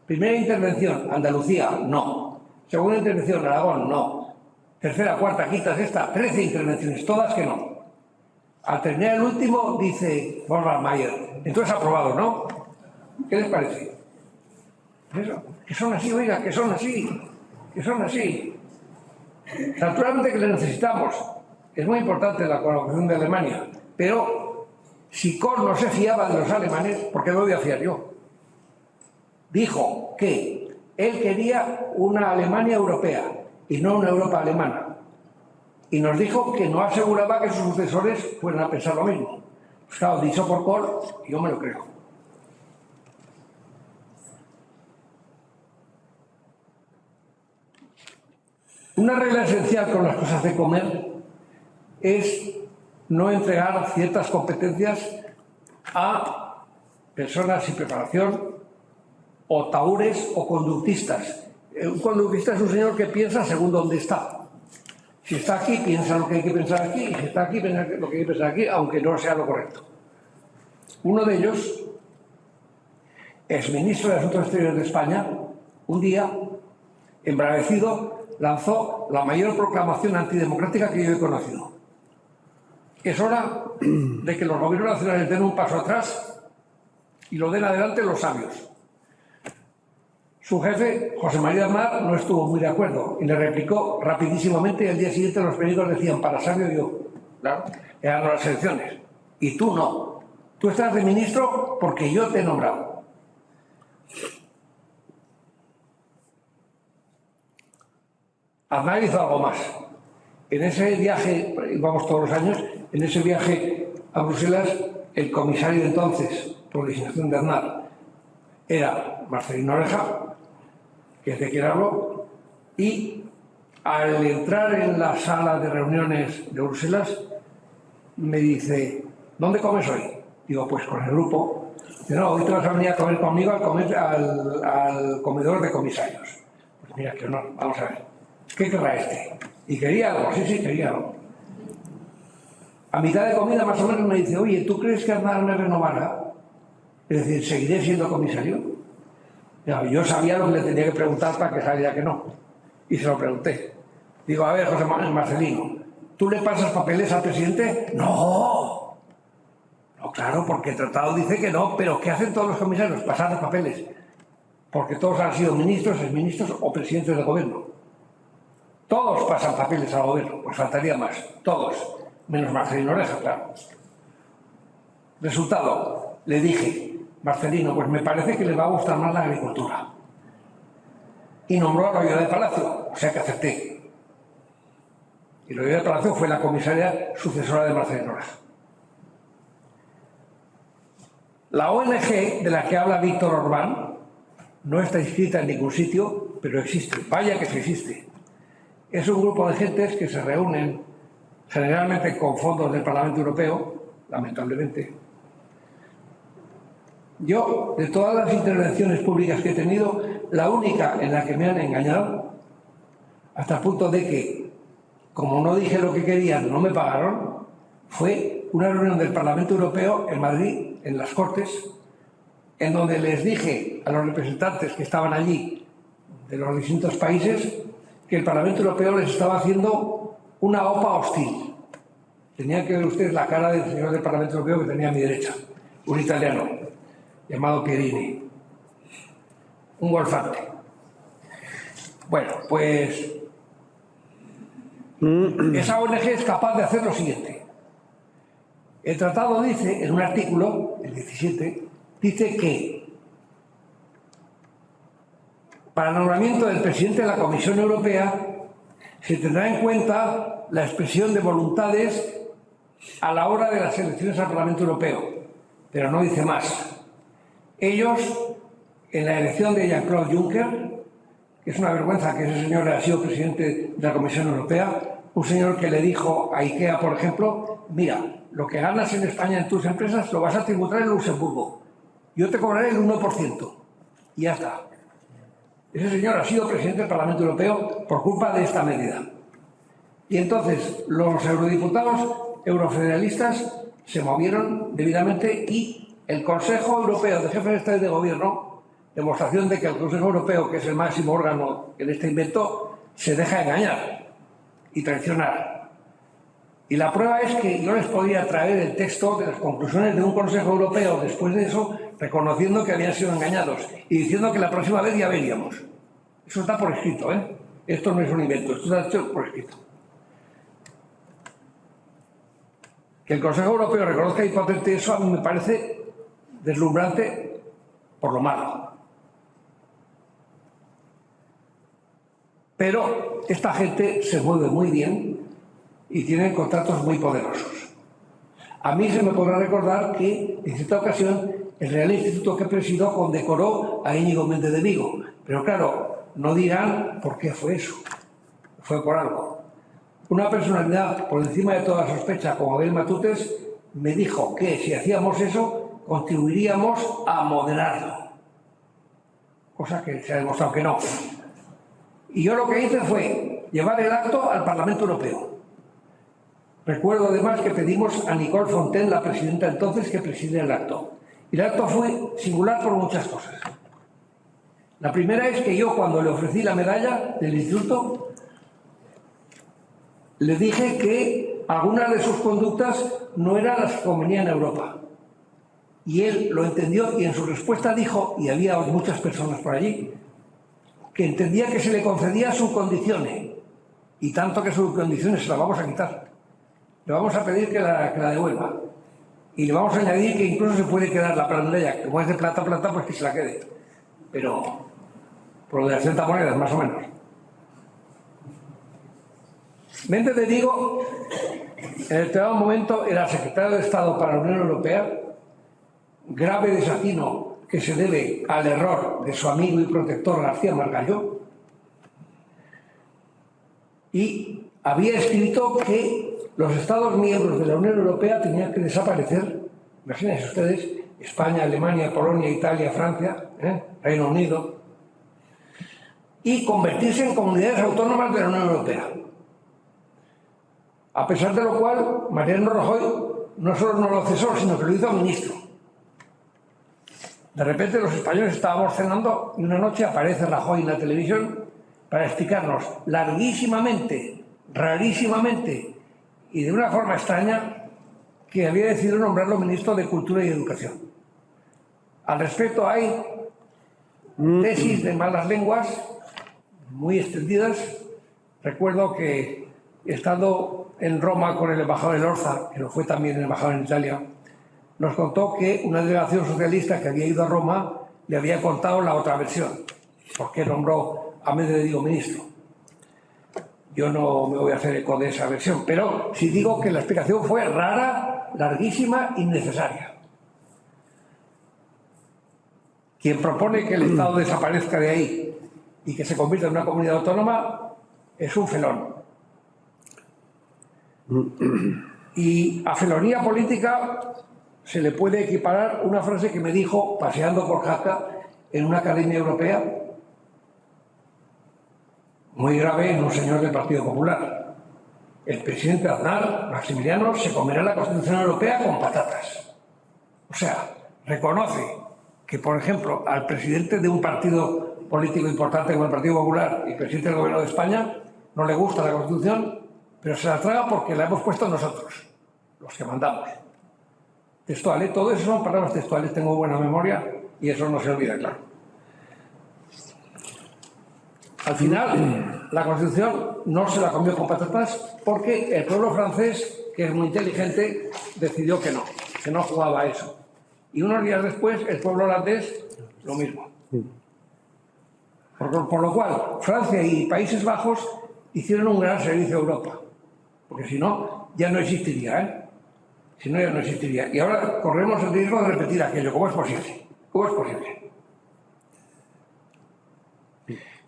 Primera intervención, Andalucía, no. Segunda intervención, Aragón, no. Tercera, cuarta, quinta, sexta, 13 intervenciones, todas que no. Al terminar el último, dice Wolfgang Mayer, entonces aprobado, ¿no? ¿Qué les parece? Eso, que son así, oiga, que son así, que son así. Naturalmente que le necesitamos. Es muy importante la colaboración de Alemania, pero si Kohl no se fiaba de los alemanes, ¿por qué me voy a fiar yo? Dijo que él quería una Alemania europea y no una Europa alemana. Y nos dijo que no aseguraba que sus sucesores fueran a pensar lo mismo. Pues claro, dicho por Kohl, yo me lo creo. Una regla esencial con las cosas de comer es no entregar ciertas competencias a personas sin preparación o tahúres o conductistas. Un conductista es un señor que piensa según dónde está. Si está aquí, piensa lo que hay que pensar aquí, y si está aquí, piensa lo que hay que pensar aquí, aunque no sea lo correcto. Uno de ellos, exministro de Asuntos Exteriores de España, un día, embravecido, lanzó la mayor proclamación antidemocrática que yo he conocido. Es hora de que los gobiernos nacionales den un paso atrás y lo den adelante los sabios. Su jefe, José María Aznar, no estuvo muy de acuerdo y le replicó rapidísimamente y al día siguiente los periódicos decían, para sabio yo. Claro, eran las elecciones. Y tú no. Tú estás de ministro porque yo te he nombrado. Aznar hizo algo más. En ese viaje, vamos todos los años, en ese viaje a Bruselas, el comisario de entonces, por designación de Aznar, era Marcelino Oreja, que es de quien hablo, y al entrar en la sala de reuniones de Bruselas, me dice, ¿dónde comes hoy? Digo, pues con el grupo. Dice, no, hoy te vas a venir a comer conmigo al comedor de comisarios. Pues mira, qué honor, vamos a ver. ¿Qué querrá este? Y quería algo, sí, quería algo. A mitad de comida más o menos me dice, oye, ¿tú crees que Aznar me renovará? Es decir, ¿seguiré siendo comisario? Yo sabía lo que le tenía que preguntar para que saliera que no. Y se lo pregunté. Digo, a ver, José Marcelino, ¿tú le pasas papeles al presidente? No. No, claro, porque el tratado dice que no, pero ¿qué hacen todos los comisarios? Pasar papeles. Porque todos han sido ministros, exministros o presidentes del gobierno. Todos pasan papeles al gobierno, pues faltaría más. Todos. Menos Marcelino Oreja, claro. Resultado, le dije, Marcelino, pues me parece que le va a gustar más la agricultura. Y nombró a Loyola de Palacio, o sea que acepté. Y Loyola de Palacio fue la comisaria sucesora de Marcelino Oreja. La ONG de la que habla Víctor Orbán no está inscrita en ningún sitio, pero existe. Vaya que sí existe. Es un grupo de gentes que se reúnen generalmente con fondos del Parlamento Europeo, lamentablemente. Yo, de todas las intervenciones públicas que he tenido, la única en la que me han engañado, hasta el punto de que, como no dije lo que querían, no me pagaron, fue una reunión del Parlamento Europeo en Madrid, en las Cortes, en donde les dije a los representantes que estaban allí, de los distintos países, que el Parlamento Europeo les estaba haciendo una OPA hostil. Tenían que ver ustedes la cara del señor del Parlamento Europeo que tenía a mi derecha, un italiano, llamado Pierini, un golfante. Bueno, pues esa ONG es capaz de hacer lo siguiente. El tratado dice, en un artículo, el 17, dice que para el nombramiento del presidente de la Comisión Europea se tendrá en cuenta la expresión de voluntades a la hora de las elecciones al Parlamento Europeo, pero no dice más. Ellos, en la elección de Jean-Claude Juncker, que es una vergüenza que ese señor haya sido presidente de la Comisión Europea, un señor que le dijo a IKEA, por ejemplo, mira, lo que ganas en España en tus empresas lo vas a tributar en Luxemburgo. Yo te cobraré el 1%. Y ya está. Ese señor ha sido presidente del Parlamento Europeo por culpa de esta medida. Y entonces los eurodiputados eurofederalistas se movieron debidamente y el Consejo Europeo de Jefes de Estado y de Gobierno, demostración de que el Consejo Europeo, que es el máximo órgano en este invento, se deja engañar y traicionar. Y la prueba es que yo les podía traer el texto de las conclusiones de un Consejo Europeo después de eso, reconociendo que habían sido engañados y diciendo que la próxima vez ya veríamos. Eso está por escrito, ¿eh? Esto no es un invento, esto está hecho por escrito. Que el Consejo Europeo reconozca y patente eso a mí me parece deslumbrante por lo malo. Pero esta gente se mueve muy bien y tiene contratos muy poderosos. A mí se me podrá recordar que en cierta ocasión el Real Instituto que presido condecoró a Íñigo Méndez de Vigo. Pero claro, no dirán por qué fue eso. Fue por algo. Una personalidad por encima de toda sospecha, como Abel Matutes, me dijo que si hacíamos eso, contribuiríamos a moderarlo. Cosa que se ha demostrado que no. Y yo lo que hice fue llevar el acto al Parlamento Europeo. Recuerdo además que pedimos a Nicole Fontaine, la presidenta entonces, que presidiera el acto. Y el acto fue singular por muchas cosas. La primera es que yo, cuando le ofrecí la medalla del instituto, le dije que algunas de sus conductas no eran las que convenían a Europa. Y él lo entendió y en su respuesta dijo, y había muchas personas por allí, que entendía que se le concedía sus condiciones, y tanto que sus condiciones se las vamos a quitar. Le vamos a pedir que la devuelva. Y le vamos a añadir que incluso se puede quedar la medalla, como es de plata, pues que se la quede. Pero por lo de las 30 monedas, más o menos. Méndez de Vigo, en el determinado momento, era secretario de Estado para la Unión Europea, grave desatino que se debe al error de su amigo y protector García Margallo, y había escrito que los Estados miembros de la Unión Europea tenían que desaparecer, imagínense ustedes, España, Alemania, Polonia, Italia, Francia, Reino Unido, y convertirse en comunidades autónomas de la Unión Europea. A pesar de lo cual, Mariano Rajoy no solo no lo cesó, sino que lo hizo ministro. De repente los españoles estábamos cenando y una noche aparece Rajoy en la televisión para explicarnos larguísimamente, rarísimamente y de una forma extraña que había decidido nombrarlo ministro de Cultura y Educación. Al respecto hay tesis de malas lenguas muy extendidas. Recuerdo que estando en Roma con el embajador Elorza, que lo fue también el embajador en Italia, nos contó que una delegación socialista que había ido a Roma le había contado la otra versión, porque nombró a Méndez de Vigo ministro. Yo no me voy a hacer eco de esa versión, pero sí digo que la explicación fue rara, larguísima, innecesaria. Quien propone que el Estado desaparezca de ahí y que se convierta en una comunidad autónoma es un felón. Y a felonía política se le puede equiparar una frase que me dijo paseando por Jaca en una academia europea, muy grave en un señor del Partido Popular. El presidente Aznar, Maximiliano, se comerá la Constitución Europea con patatas. O sea, reconoce que, por ejemplo, al presidente de un partido político importante como el Partido Popular y presidente del Gobierno de España no le gusta la Constitución, pero se la traga porque la hemos puesto nosotros, los que mandamos. Textual, todo eso son palabras textuales, tengo buena memoria y eso no se olvida, claro. Al final, la Constitución no se la comió con patatas porque el pueblo francés, que es muy inteligente, decidió que no jugaba a eso. Y unos días después, el pueblo holandés, lo mismo. Por lo cual, Francia y Países Bajos hicieron un gran servicio a Europa. Porque si no, ya no existiría, Si no, ya no existiría. Y ahora corremos el riesgo de repetir aquello. ¿Cómo es posible? ¿Cómo es posible?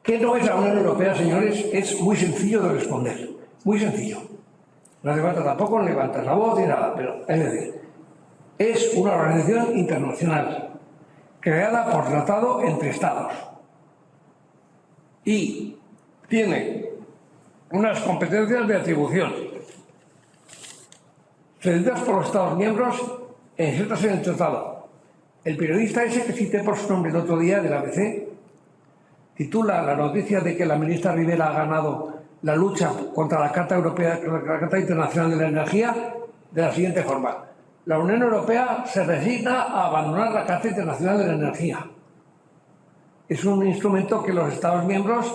¿Qué no es la Unión Europea, señores? Es muy sencillo de responder. Muy sencillo. No hace falta tampoco levantar la voz ni nada, pero es decir, es una organización internacional creada por tratado entre Estados y tiene unas competencias de atribución cedidas por los Estados miembros en ciertas en el tratado. El periodista ese que cité por su nombre el otro día del ABC titula la noticia de que la ministra Rivera ha ganado la lucha contra la Carta Europea, la Carta Internacional de la Energía, de la siguiente forma: la Unión Europea se resigna a abandonar la Carta Internacional de la Energía. Es un instrumento que los Estados miembros,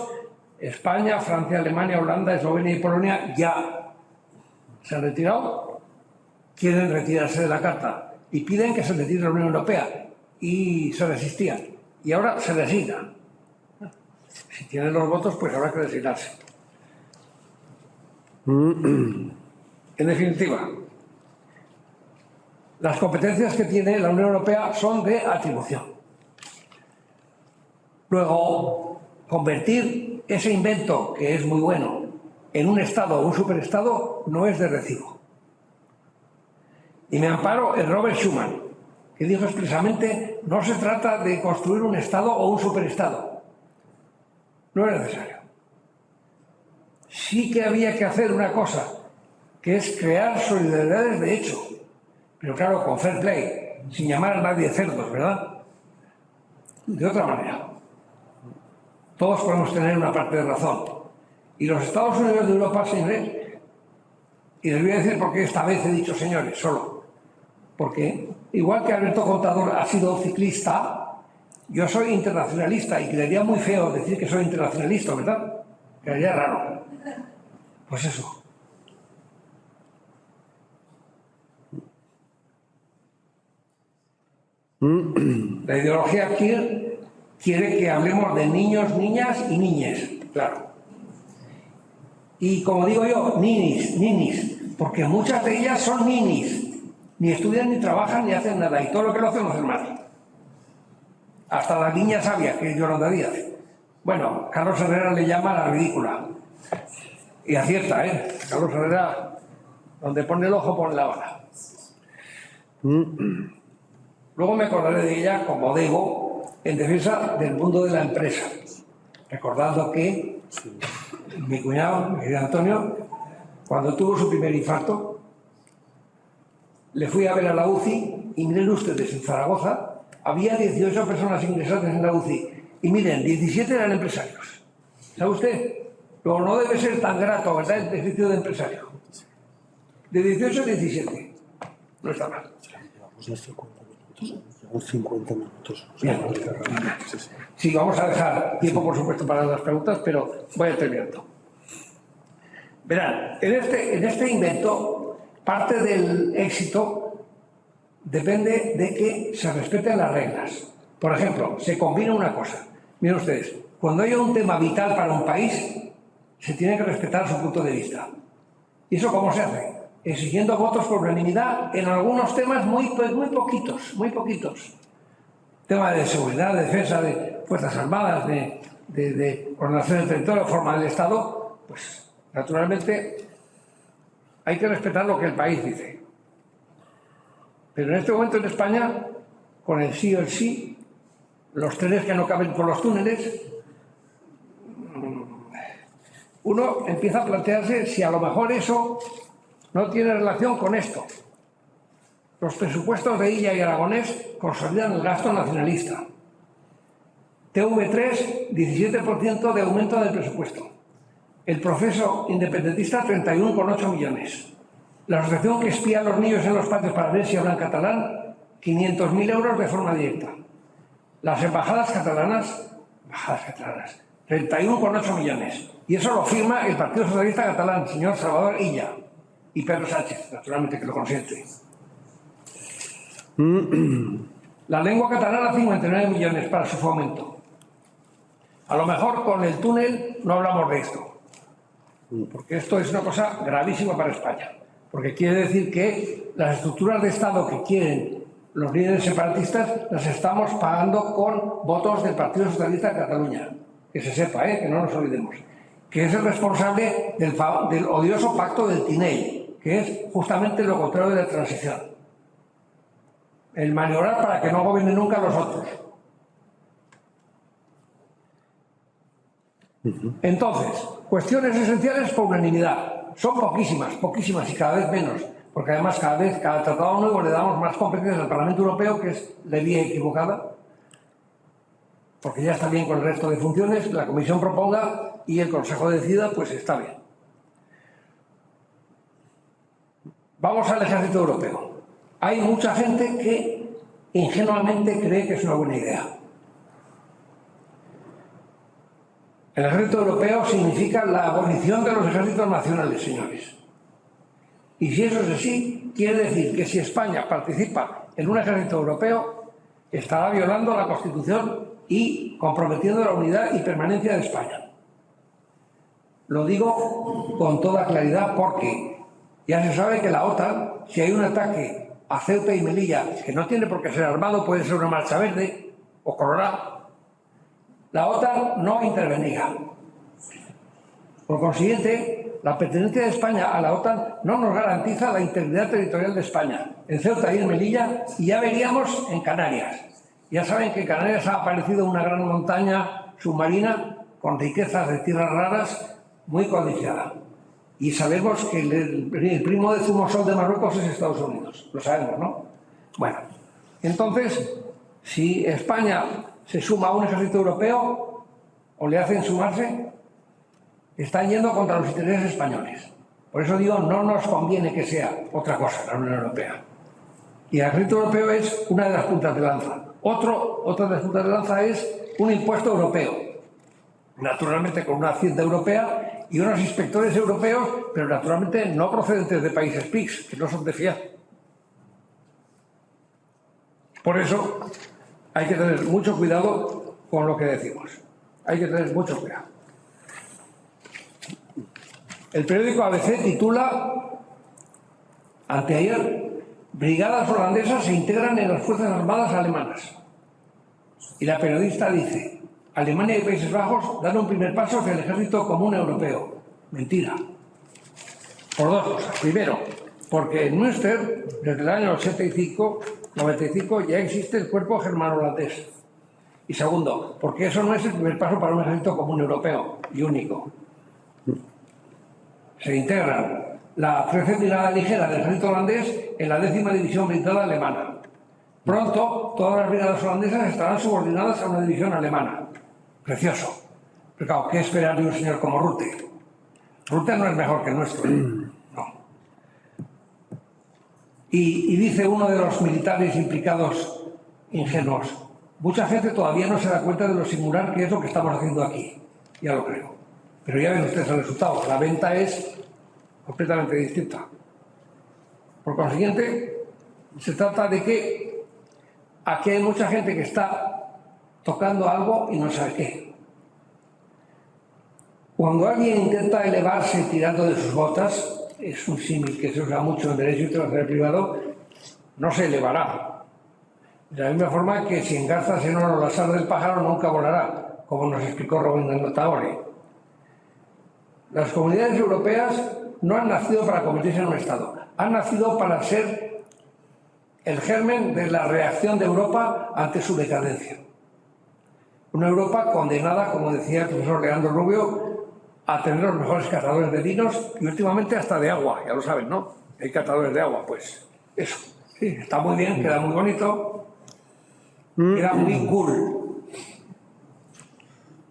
España, Francia, Alemania, Holanda, Eslovenia y Polonia, ya se han retirado. quieren retirarse de la Carta y piden que se retire la Unión Europea y se resistían. Y ahora se resignan. Si tienen los votos, pues habrá que resignarse. En definitiva, las competencias que tiene la Unión Europea son de atribución. Luego, convertir ese invento, que es muy bueno, en un Estado o un superestado no es de recibo. Y me amparo en Robert Schuman, que dijo expresamente: no se trata de construir un Estado o un superestado. No es necesario. Sí que había que hacer una cosa, que es crear solidaridades de hecho, pero claro, con fair play, sin llamar a nadie cerdos, ¿verdad? De otra manera. Todos podemos tener una parte de razón. Y los Estados Unidos de Europa, señores, y les voy a decir por qué esta vez he dicho señores, solo. Porque, igual que Alberto Contador ha sido ciclista, yo soy internacionalista y quedaría muy feo decir que soy internacionalista, ¿verdad? Quedaría raro. Pues eso. La ideología quiere que hablemos de niños, niñas y niñes, claro. Y como digo yo, ninis, porque muchas de ellas son ninis. Ni estudian, ni trabajan, ni hacen nada. Y todo lo que lo hacen lo hacen mal. Hasta la niña sabia, que es Yolanda Díaz. Bueno, Carlos Herrera le llama la ridícula. Y acierta, ¿eh? Carlos Herrera, donde pone el ojo, pone la bala. Luego me acordaré de ella como debo en defensa del mundo de la empresa. Recordando que mi cuñado, mi querido Antonio, cuando tuvo su primer infarto, le fui a ver a la UCI y miren ustedes, en Zaragoza había 18 personas ingresadas en la UCI y miren, 17 eran empresarios. ¿Sabe usted? Luego no debe ser tan grato, ¿verdad?, el ejercicio de empresario. De 18 a 17. No está mal. Llevamos 50 minutos. Bien. Sí, vamos a dejar tiempo, por supuesto, para las preguntas, pero voy a terminando. Verán, en este invento, parte del éxito depende de que se respeten las reglas. Por ejemplo, se combina una cosa. Miren ustedes, cuando haya un tema vital para un país, se tiene que respetar su punto de vista. ¿Y eso cómo se hace? Exigiendo votos por unanimidad en algunos temas muy poquitos. Tema de seguridad, de defensa de Fuerzas Armadas, de ordenación del territorio, forma del Estado, pues naturalmente hay que respetar lo que el país dice. Pero en este momento en España, con el sí o el sí, los trenes que no caben por los túneles, uno empieza a plantearse si a lo mejor eso no tiene relación con esto. Los presupuestos de Illa y Aragonés consolidan el gasto nacionalista. TV3, 17% de aumento del presupuesto. El proceso independentista, 31,8 millones. La asociación que espía a los niños en los patios para ver si hablan catalán, 500.000 euros de forma directa. Las embajadas catalanas, 31,8 millones. Y eso lo firma el Partido Socialista Catalán, señor Salvador Illa. Y Pedro Sánchez, naturalmente, que lo consiente. La lengua catalana, 59 millones para su fomento. A lo mejor con el túnel no hablamos de esto, porque esto es una cosa gravísima para España, porque quiere decir que las estructuras de Estado que quieren los líderes separatistas las estamos pagando con votos del Partido Socialista de Cataluña. Que se sepa, que no nos olvidemos. Que es el responsable del odioso pacto del Tinell, que es justamente lo contrario de la transición. El maniobrar para que no gobiernen nunca los otros. Entonces, cuestiones esenciales por unanimidad. Son poquísimas y cada vez menos, porque además cada tratado nuevo le damos más competencias al Parlamento Europeo, que es la vía equivocada, porque ya está bien con el resto de funciones, la Comisión proponga y el Consejo decida, pues está bien. Vamos al Ejército Europeo. Hay mucha gente que ingenuamente cree que es una buena idea. El Ejército Europeo significa la abolición de los ejércitos nacionales, señores. Y si eso es así, quiere decir que si España participa en un ejército europeo, estará violando la Constitución y comprometiendo la unidad y permanencia de España. Lo digo con toda claridad porque ya se sabe que la OTAN, si hay un ataque a Ceuta y Melilla, que no tiene por qué ser armado, puede ser una marcha verde o colorada, la OTAN no intervenirá. Por consiguiente, la pertenencia de España a la OTAN no nos garantiza la integridad territorial de España, en Ceuta y en Melilla, y ya veríamos en Canarias. Ya saben que en Canarias ha aparecido una gran montaña submarina con riquezas de tierras raras muy codiciada. Y sabemos que el primo de Zumosol de Marruecos es Estados Unidos. Lo sabemos, ¿no? Bueno, entonces, si España se suma a un ejército europeo o le hacen sumarse, están yendo contra los intereses españoles. Por eso digo, no nos conviene que sea otra cosa la Unión Europea. Y el ejército europeo es una de las puntas de lanza. Otra de las puntas de lanza es un impuesto europeo, naturalmente con una hacienda europea y unos inspectores europeos, pero naturalmente no procedentes de países PIGS, que no son de fiar. Por eso hay que tener mucho cuidado con lo que decimos. Hay que tener mucho cuidado. El periódico ABC titula, anteayer, brigadas holandesas se integran en las Fuerzas Armadas alemanas. Y la periodista dice, Alemania y Países Bajos dan un primer paso hacia el ejército común europeo. Mentira. Por dos cosas. Primero, porque en Münster, desde el año 95 ya existe el cuerpo germano-holandés. Y segundo, porque eso no es el primer paso para un ejército común europeo y único. Se integran la 13 Brigada Ligera del ejército holandés en la 10ª División Blindada alemana. Pronto, todas las brigadas holandesas estarán subordinadas a una división alemana. Precioso. Pero claro, ¿qué esperar de un señor como Rutte? Rutte no es mejor que el nuestro. No. Y dice uno de los militares implicados ingenuos, mucha gente todavía no se da cuenta de lo singular que es lo que estamos haciendo aquí. Ya lo creo. Pero ya ven ustedes el resultado. La venta es completamente distinta. Por consiguiente, se trata de que aquí hay mucha gente que está tocando algo y no sabe qué. Cuando alguien intenta elevarse tirando de sus botas, es un símil que se usa mucho en derecho internacional privado, no se elevará. De la misma forma que si engarzas en oro la sal del pájaro nunca volará, como nos explicó Rabindranath Tagore. Las comunidades europeas no han nacido para convertirse en un Estado, han nacido para ser el germen de la reacción de Europa ante su decadencia. Una Europa condenada, como decía el profesor Leandro Rubio, a tener los mejores catadores de vinos y últimamente hasta de agua, ya lo saben, ¿no? Hay catadores de agua, pues eso. Sí, está muy bien, queda muy bonito, queda muy cool.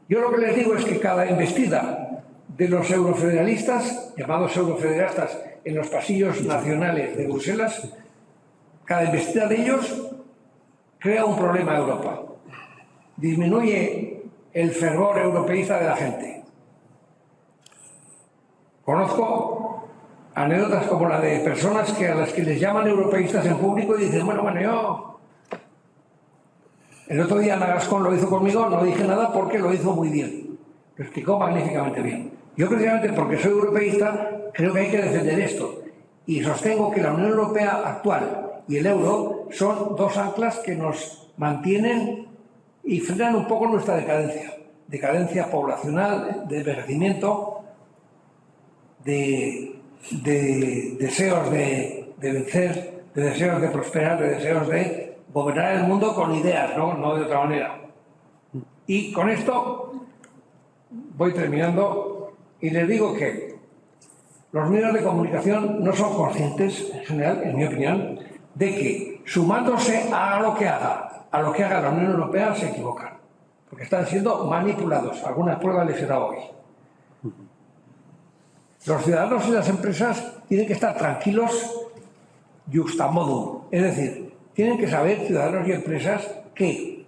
Yo lo que les digo es que cada embestida de los eurofederalistas, llamados eurofederalistas en los pasillos nacionales de Bruselas, cada embestida de ellos crea un problema a Europa. Disminuye el fervor europeísta de la gente. Conozco anécdotas como la de personas a las que les llaman europeístas en público y dicen, bueno, yo... El otro día Ana Gascón lo hizo conmigo, no dije nada porque lo hizo muy bien. Lo explicó magníficamente bien. Yo precisamente porque soy europeísta creo que hay que defender esto. Y sostengo que la Unión Europea actual y el euro son dos anclas que nos mantienen y frenan un poco nuestra decadencia. Decadencia poblacional, de envejecimiento, de deseos de vencer, de deseos de prosperar, de deseos de gobernar el mundo con ideas, no de otra manera. Y con esto voy terminando y les digo que los medios de comunicación no son conscientes, en general, en mi opinión, de que sumándose a lo que haga la Unión Europea se equivocan, porque están siendo manipulados. Algunas pruebas les he dado hoy. Los ciudadanos y las empresas tienen que estar tranquilos justa modo, es decir, tienen que saber, ciudadanos y empresas, que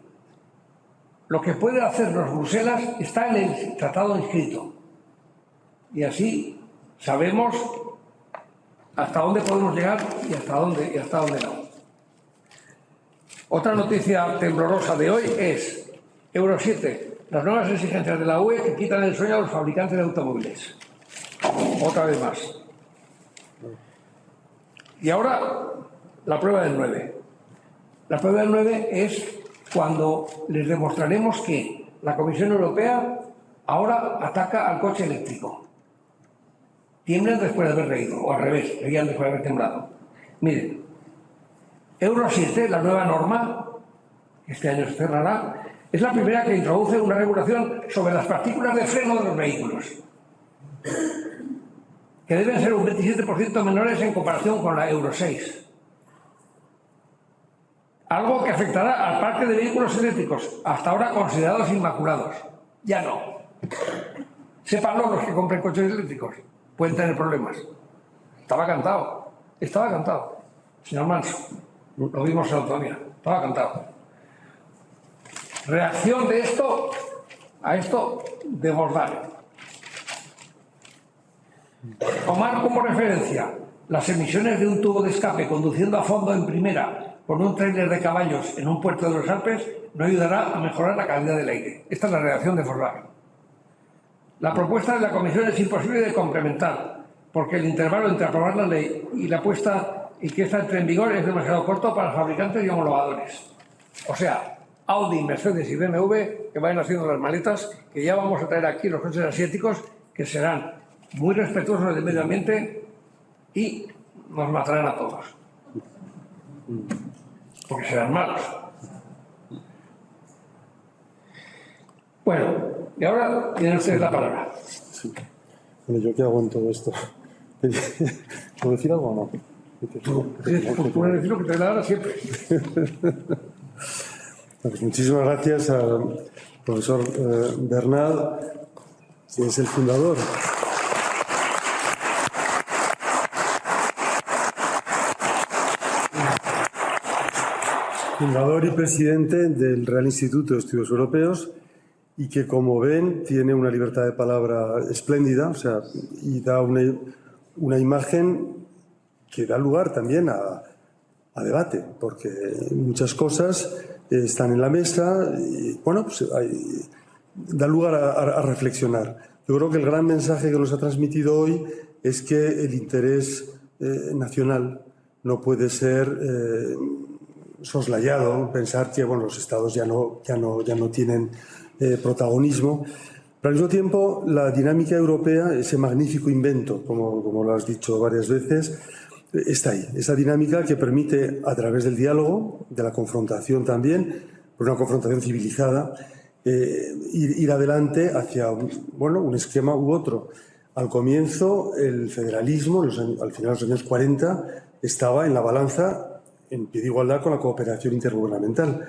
lo que puede hacernos Bruselas está en el tratado inscrito. Y así sabemos hasta dónde podemos llegar y hasta dónde no. Otra noticia temblorosa de hoy es Euro 7, las nuevas exigencias de la UE que quitan el sueño a los fabricantes de automóviles. Otra vez más. Y ahora la prueba del 9. La prueba del 9 es cuando les demostraremos que la Comisión Europea ahora ataca al coche eléctrico. Tiemblan después de haber reído, o al revés, reían después de haber temblado. Miren, Euro 7, la nueva norma, que este año se cerrará, es la primera que introduce una regulación sobre las partículas de freno de los vehículos, que deben ser un 27% menores en comparación con la Euro 6. Algo que afectará al parque de vehículos eléctricos, hasta ahora considerados inmaculados. Ya no. Sépanlo los que compren coches eléctricos. Pueden tener problemas. Estaba cantado. Señor Manso, lo vimos el otro día. Estaba cantado. Reacción de esto a esto de Volkswagen. Tomar como referencia las emisiones de un tubo de escape conduciendo a fondo en primera con un tráiler de caballos en un puerto de los Alpes no ayudará a mejorar la calidad del aire. Esta es la reacción de Volkswagen. La propuesta de la Comisión es imposible de complementar, porque el intervalo entre aprobar la ley y la puesta y que esta entre en vigor es demasiado corto para fabricantes y homologadores. O sea, Audi, Mercedes y BMW que vayan haciendo las maletas, que ya vamos a traer aquí los coches asiáticos que serán muy respetuosos del medio ambiente y nos matarán a todos. Porque serán malos. Bueno, y ahora tienen ustedes la palabra. Sí. Bueno, ¿yo qué hago en todo esto? ¿Puedo decir algo o no? Tú puedes decir lo que te da la siempre. Pues muchísimas gracias al profesor Bernat, que es el fundador. Fundador y presidente del Real Instituto de Estudios Europeos y que, como ven, tiene una libertad de palabra espléndida, o sea, y da una imagen que da lugar también a debate, porque muchas cosas están en la mesa y, bueno, pues da lugar a reflexionar. Yo creo que el gran mensaje que nos ha transmitido hoy es que el interés nacional no puede ser soslayado, pensar que bueno, los estados ya no tienen protagonismo, pero al mismo tiempo la dinámica europea, ese magnífico invento, como lo has dicho varias veces, está ahí. Esa dinámica que permite, a través del diálogo, de la confrontación también, una confrontación civilizada, ir adelante hacia un esquema u otro. Al comienzo, el federalismo, al final de los años 40, estaba en la balanza en pie de igualdad con la cooperación intergubernamental.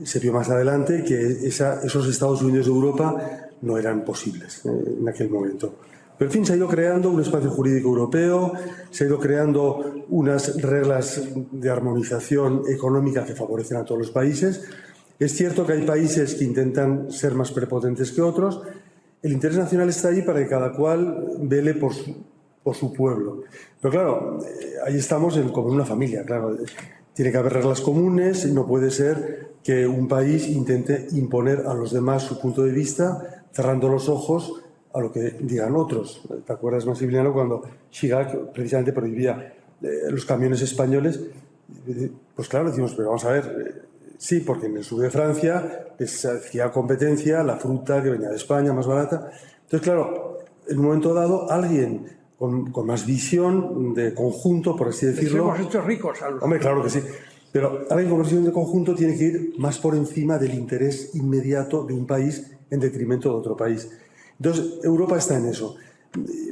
Se vio más adelante que esos Estados Unidos de Europa no eran posibles en aquel momento. Pero, en fin, se ha ido creando un espacio jurídico europeo, se ha ido creando unas reglas de armonización económica que favorecen a todos los países. Es cierto que hay países que intentan ser más prepotentes que otros. El interés nacional está ahí para que cada cual vele por su pueblo. Pero, claro, ahí estamos como en una familia, claro. Tiene que haber reglas comunes y no puede ser que un país intente imponer a los demás su punto de vista cerrando los ojos a lo que digan otros. ¿Te acuerdas, Maximiliano, cuando Chirac precisamente prohibía los camiones españoles? Pues claro, decimos, pero vamos a ver, sí, porque en el sur de Francia les hacía competencia la fruta que venía de España, más barata. Entonces, claro, en un momento dado, alguien con más visión de conjunto, por así decirlo. Les hemos hecho ricos a los... Hombre, claro que sí. Pero alguien con visión de conjunto tiene que ir más por encima del interés inmediato de un país en detrimento de otro país. Entonces, Europa está en eso.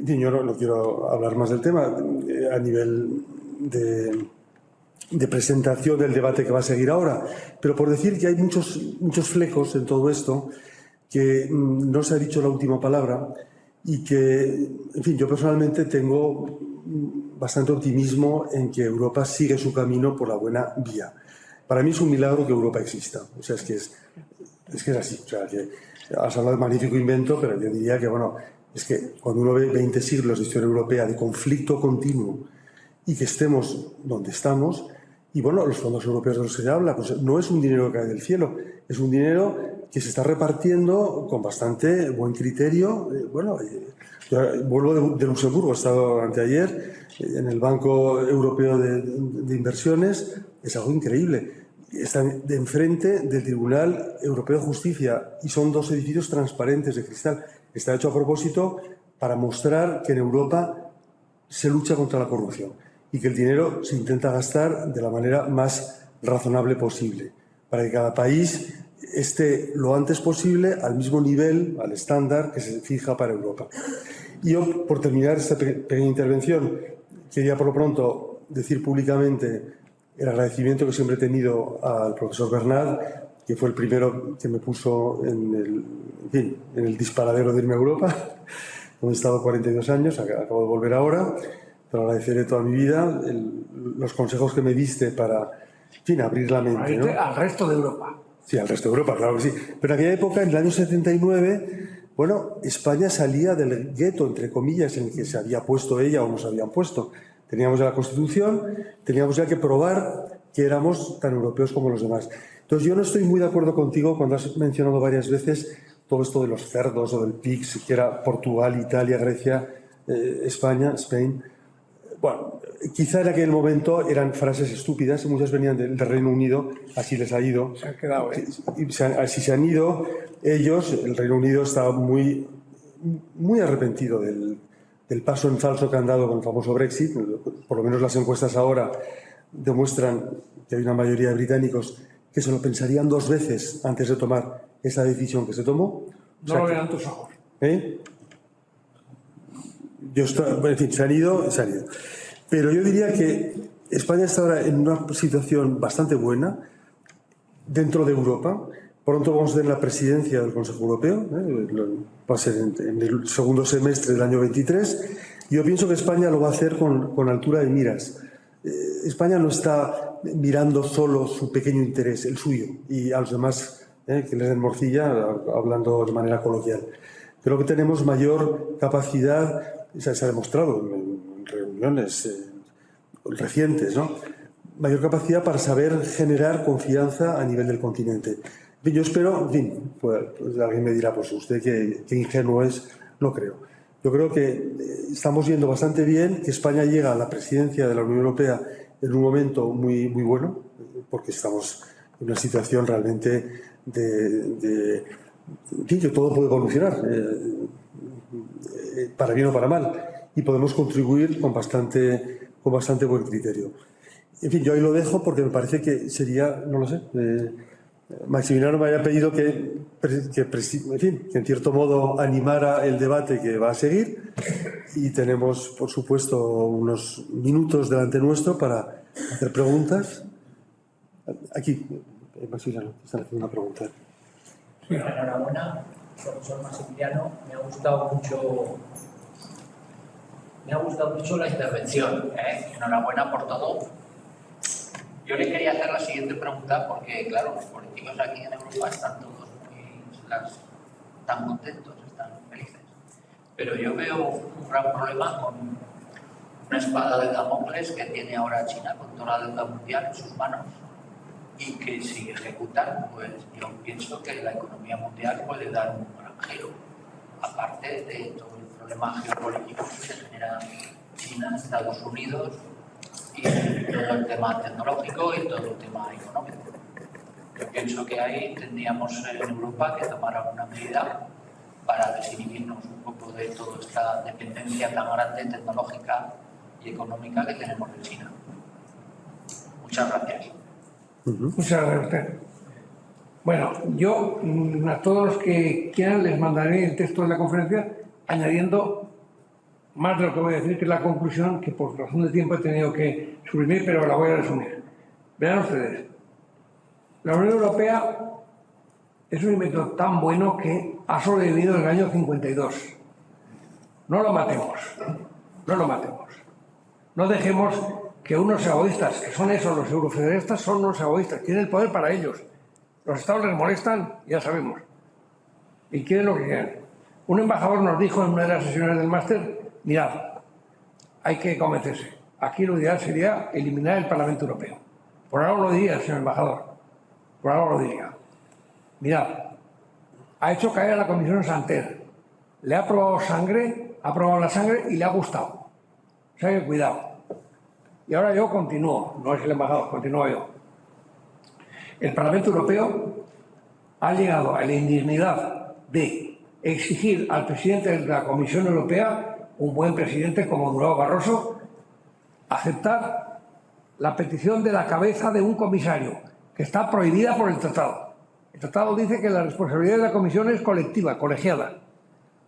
Yo no quiero hablar más del tema a nivel de presentación del debate que va a seguir ahora, pero por decir que hay muchos flecos en todo esto, que no se ha dicho la última palabra y que, en fin, yo personalmente tengo bastante optimismo en que Europa sigue su camino por la buena vía. Para mí es un milagro que Europa exista. O sea, es que es así. O sea, que has hablado de magnífico invento, pero yo diría que, bueno, es que cuando uno ve 20 siglos de historia europea de conflicto continuo y que estemos donde estamos. Y bueno, los fondos europeos de los que se habla, pues no es un dinero que cae del cielo, es un dinero que se está repartiendo con bastante buen criterio. Yo vuelvo de Luxemburgo, he estado anteayer en el Banco Europeo de Inversiones, es algo increíble. Están de enfrente del Tribunal Europeo de Justicia y son dos edificios transparentes de cristal. Está hecho a propósito para mostrar que en Europa se lucha contra la corrupción y que el dinero se intenta gastar de la manera más razonable posible, para que cada país esté lo antes posible al mismo nivel, al estándar que se fija para Europa. Y yo, por terminar esta pequeña intervención, quería por lo pronto decir públicamente el agradecimiento que siempre he tenido al profesor Bernard, que fue el primero que me puso en el disparadero de irme a Europa. He estado 42 años, acabo de volver ahora. Pero agradeceré toda mi vida los consejos que me diste para, abrir la mente, ¿no? Al resto de Europa. Sí, al resto de Europa, claro que sí. Pero en aquella época, en el año 79, España salía del gueto, entre comillas, en el que se había puesto ella o nos habían puesto. Teníamos ya la Constitución, teníamos ya que probar que éramos tan europeos como los demás. Entonces, yo no estoy muy de acuerdo contigo cuando has mencionado varias veces todo esto de los cerdos o del PIGS, que era Portugal, Italia, Grecia, España, Spain. Bueno, quizá en aquel momento eran frases estúpidas, muchas venían del Reino Unido, así les ha ido. Se han quedado, ¿eh? Así se han ido. Ellos, el Reino Unido, estaba muy arrepentido del paso en falso que han dado con el famoso Brexit. Por lo menos las encuestas ahora demuestran que hay una mayoría de británicos que se lo pensarían 2 veces antes de tomar esa decisión que se tomó. No lo verán tus ojos. En fin, se han ido. Pero yo diría que España está ahora en una situación bastante buena dentro de Europa. Pronto vamos a tener la presidencia del Consejo Europeo, va a ser en el segundo semestre del año 23. Yo pienso que España lo va a hacer con altura de miras. España no está mirando solo su pequeño interés, el suyo, y a los demás que les den morcilla, hablando de manera coloquial. Creo que tenemos mayor capacidad. Se ha demostrado en reuniones recientes, ¿no? Mayor capacidad para saber generar confianza a nivel del continente. Yo espero, pues alguien me dirá, pues usted qué ingenuo es, no creo. Yo creo que estamos viendo bastante bien que España llega a la presidencia de la Unión Europea en un momento muy bueno, porque estamos en una situación realmente que todo puede evolucionar. Para bien o para mal, y podemos contribuir con bastante buen criterio. En fin, yo ahí lo dejo porque me parece que sería, no lo sé, Maximiliano me había pedido que en cierto modo animara el debate que va a seguir, y tenemos, por supuesto, unos minutos delante nuestro para hacer preguntas. Aquí, Maximiliano, te están haciendo una pregunta. Enhorabuena, profesor Maximiliano, me ha gustado mucho la intervención. Enhorabuena por todo. Yo le quería hacer la siguiente pregunta porque, claro, los políticos aquí en Europa están todos tan contentos, están felices. Pero yo veo un gran problema con una espada de Damocles que tiene ahora China con toda la deuda mundial en sus manos, y que si ejecutan, pues yo pienso que la economía mundial puede dar un gran giro, aparte de todo el problema geopolítico que se genera China, Estados Unidos, y todo el tema tecnológico y todo el tema económico. Yo pienso que ahí tendríamos en Europa que tomar alguna medida para desinhibirnos un poco de toda esta dependencia tan grande tecnológica y económica que tenemos de China. Muchas gracias. Muchas gracias a usted. Bueno, yo a todos los que quieran les mandaré el texto de la conferencia añadiendo más de lo que voy a decir, que es la conclusión que por razón de tiempo he tenido que suprimir, pero la voy a resumir. Vean ustedes, la Unión Europea es un invento tan bueno que ha sobrevivido en el año 52. No lo matemos, no lo matemos. No dejemos que unos egoístas, que son esos, los eurofederalistas son unos egoístas, quieren el poder para ellos. Los estados les molestan, ya sabemos, y quieren lo que quieran. Un embajador nos dijo en una de las sesiones del máster, mirad, hay que cometerse, aquí lo ideal sería eliminar el Parlamento Europeo. Por algo lo diría, señor embajador. Por algo lo diría. Mirad, ha hecho caer a la Comisión Santer. Le ha probado la sangre y le ha gustado. O sea que cuidado. Y ahora yo continúo, no es el embajador, continúo yo. El Parlamento Europeo ha llegado a la indignidad de exigir al presidente de la Comisión Europea, un buen presidente como Durão Barroso, aceptar la petición de la cabeza de un comisario, que está prohibida por el tratado. El tratado dice que la responsabilidad de la Comisión es colectiva, colegiada.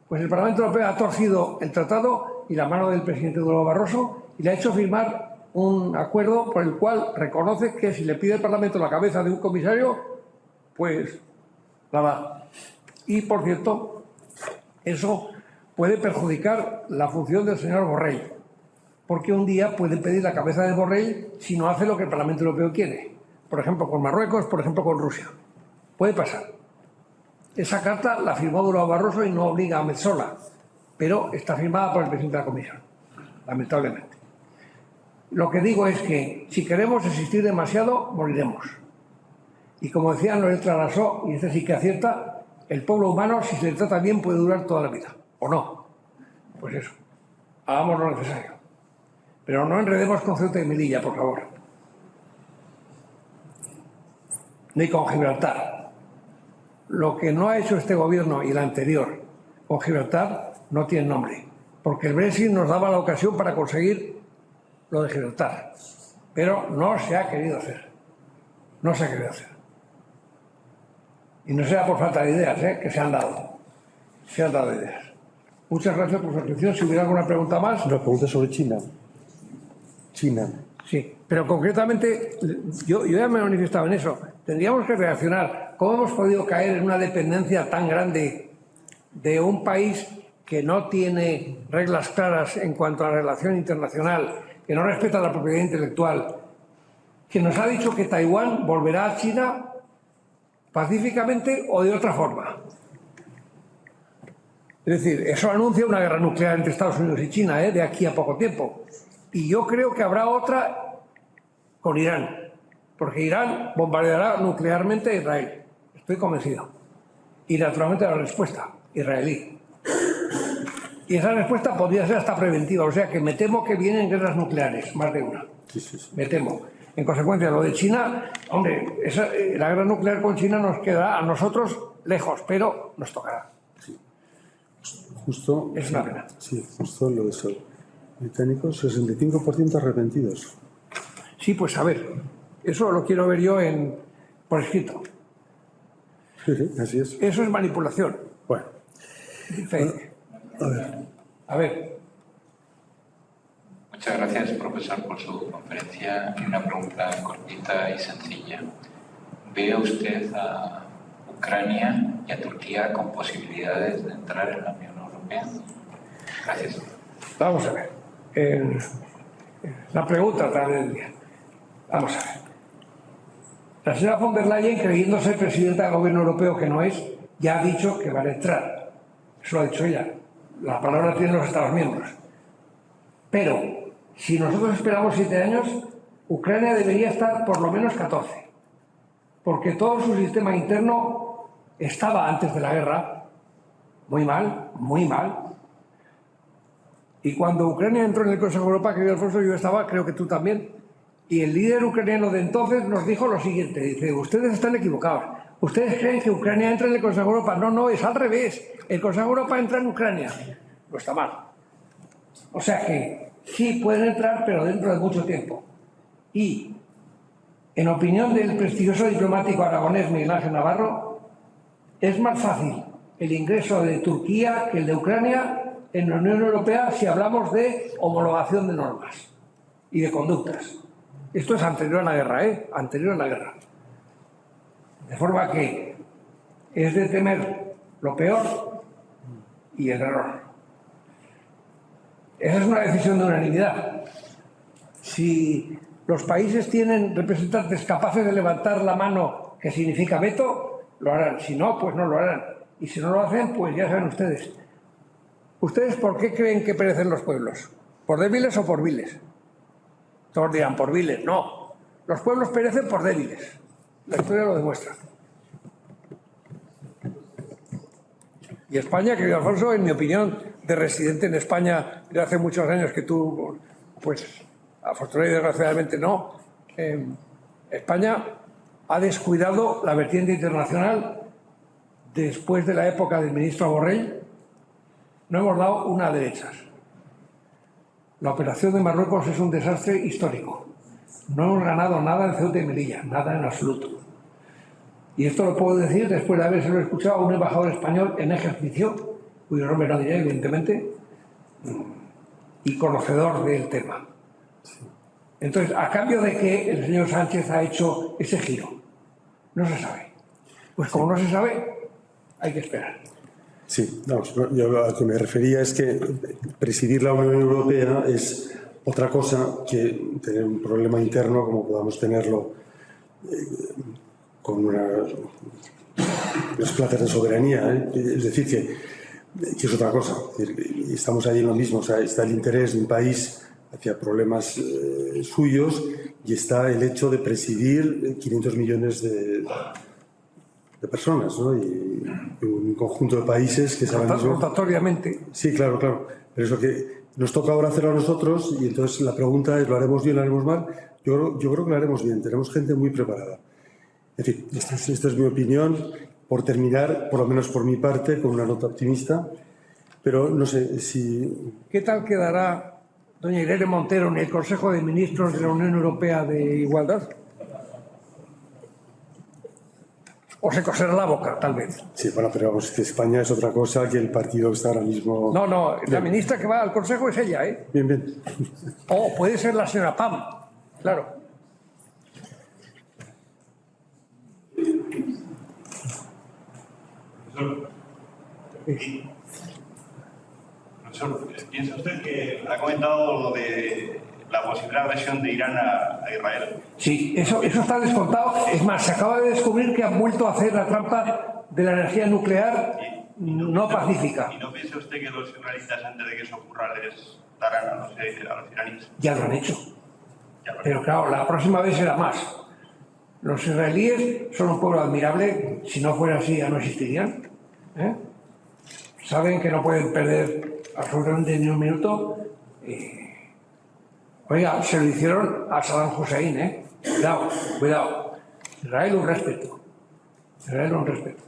Pues el Parlamento Europeo ha torcido el tratado y la mano del presidente Durão Barroso y le ha hecho firmar un acuerdo por el cual reconoce que si le pide el Parlamento la cabeza de un comisario, pues la da. Y, por cierto, eso puede perjudicar la función del señor Borrell, porque un día puede pedir la cabeza de Borrell si no hace lo que el Parlamento Europeo quiere. Por ejemplo, con Marruecos, por ejemplo, con Rusia. Puede pasar. Esa carta la firmó Durão Barroso y no obliga a Metsola, pero está firmada por el presidente de la Comisión, lamentablemente. Lo que digo es que si queremos existir demasiado, moriremos. Y como decía Noel Trarasó, y este sí que acierta, el pueblo humano, si se le trata bien, puede durar toda la vida. ¿O no? Pues eso. Hagamos lo necesario. Pero no enredemos con Ceuta y Melilla, por favor. Ni con Gibraltar. Lo que no ha hecho este gobierno y el anterior con Gibraltar no tiene nombre. Porque el Brexit nos daba la ocasión para conseguir lo de Gibraltar. Pero no se ha querido hacer. No se ha querido hacer. Y no sea por falta de ideas, que se han dado. Se han dado ideas. Muchas gracias por su atención. Si hubiera alguna pregunta más. Una pregunta sobre China. China. Sí, pero concretamente, yo ya me he manifestado en eso. Tendríamos que reaccionar. ¿Cómo hemos podido caer en una dependencia tan grande de un país que no tiene reglas claras en cuanto a la relación internacional, que no respeta la propiedad intelectual, que nos ha dicho que Taiwán volverá a China pacíficamente o de otra forma? Es decir, eso anuncia una guerra nuclear entre Estados Unidos y China, de aquí a poco tiempo. Y yo creo que habrá otra con Irán, porque Irán bombardeará nuclearmente a Israel. Estoy convencido. Y naturalmente la respuesta israelí. Y esa respuesta podría ser hasta preventiva, o sea que me temo que vienen guerras nucleares, más de una. Sí. Me temo. En consecuencia, lo de China, hombre, la guerra nuclear con China nos quedará a nosotros lejos, pero nos tocará. Sí. Justo. Es una pena. Sí, justo lo de eso. Británicos, 65% arrepentidos. Sí, pues a ver, eso lo quiero ver yo por escrito. Sí, así es. Eso es manipulación. Bueno. A ver. Muchas gracias, profesor, por su conferencia. Y una pregunta cortita y sencilla. ¿Ve usted a Ucrania y a Turquía con posibilidades de entrar en la Unión Europea? Gracias. Vamos a ver. La pregunta también del día. Vamos a ver. La señora von der Leyen, creyendo ser presidenta del gobierno europeo, que no es, ya ha dicho que van a entrar. Eso lo ha dicho ella. La palabra tienen los Estados miembros. Pero, si nosotros esperamos 7 años, Ucrania debería estar por lo menos 14. Porque todo su sistema interno estaba antes de la guerra muy mal, muy mal. Y cuando Ucrania entró en el Consejo de Europa, querido Alfonso, yo estaba, creo que tú también, y el líder ucraniano de entonces nos dijo lo siguiente, dice, ustedes están equivocados, ustedes creen que Ucrania entra en el Consejo de Europa, no, es al revés, el Consejo de Europa entra en Ucrania, no está mal. O sea que sí pueden entrar, pero dentro de mucho tiempo. Y, en opinión del prestigioso diplomático aragonés Miguel Ángel Navarro, es más fácil el ingreso de Turquía que el de Ucrania en la Unión Europea si hablamos de homologación de normas y de conductas. Esto es anterior a la guerra, anterior a la guerra. De forma que es de temer lo peor y el error. Esa es una decisión de unanimidad. Si los países tienen representantes capaces de levantar la mano, que significa veto, lo harán. Si no, pues no lo harán. Y si no lo hacen, pues ya saben ustedes. ¿Ustedes por qué creen que perecen los pueblos? ¿Por débiles o por viles? Todos dirán por viles. No. Los pueblos perecen por débiles. La historia lo demuestra. Y España, querido Alfonso, en mi opinión, de residente en España de hace muchos años que tú, pues, afortunadamente y desgraciadamente no, España ha descuidado la vertiente internacional después de la época del ministro Borrell. No hemos dado una a derechas. La operación de Marruecos es un desastre histórico. No hemos ganado nada en Ceuta y Melilla, nada en absoluto. Y esto lo puedo decir después de habérselo escuchado a un embajador español en ejercicio, cuyo nombre no diré, evidentemente, y conocedor del tema. Entonces, ¿a cambio de que el señor Sánchez ha hecho ese giro? No se sabe. Pues como no se sabe, hay que esperar. Sí, no, yo a lo que me refería es que presidir la Unión Europea es otra cosa que tener un problema interno como podamos tenerlo con unas platas de soberanía. Es decir, que es otra cosa. Es decir, estamos ahí en lo mismo. O sea, está el interés de un país hacia problemas suyos y está el hecho de presidir 500 millones de personas, ¿no? Y un conjunto de países que saben rotatoriamente. Sí, claro, claro. Pero eso que nos toca ahora hacerlo a nosotros y entonces la pregunta es, ¿lo haremos bien, lo haremos mal? Yo creo que lo haremos bien. Tenemos gente muy preparada. En fin, esta es mi opinión. Por terminar, por lo menos por mi parte, con una nota optimista, pero no sé si... ¿Qué tal quedará doña Irene Montero en el Consejo de Ministros de la Unión Europea de Igualdad? O se coserá la boca, tal vez. Sí, bueno, pero vamos, que España es otra cosa que el partido que está ahora mismo... No, la ministra que va al Consejo es ella, ¿eh? Bien, bien. O puede ser la señora Pam, claro. Profesor, ¿piensa usted que ha comentado lo de la posible agresión de Irán a Israel? Sí, eso está descontado. Es más, se acaba de descubrir que han vuelto a hacer la trampa de la energía nuclear no pacífica. ¿Y no piensa usted que los israelitas, antes de que eso ocurra, les darán a los iraníes? Ya lo han hecho. Pero claro, la próxima vez será más. Los israelíes son un pueblo admirable. Si no fuera así, ya no existirían. Saben que no pueden perder absolutamente ni un minuto. Oiga, se lo hicieron a Saddam Hussein, ¿eh? Cuidado, cuidado. Israel un respeto. Israel un respeto.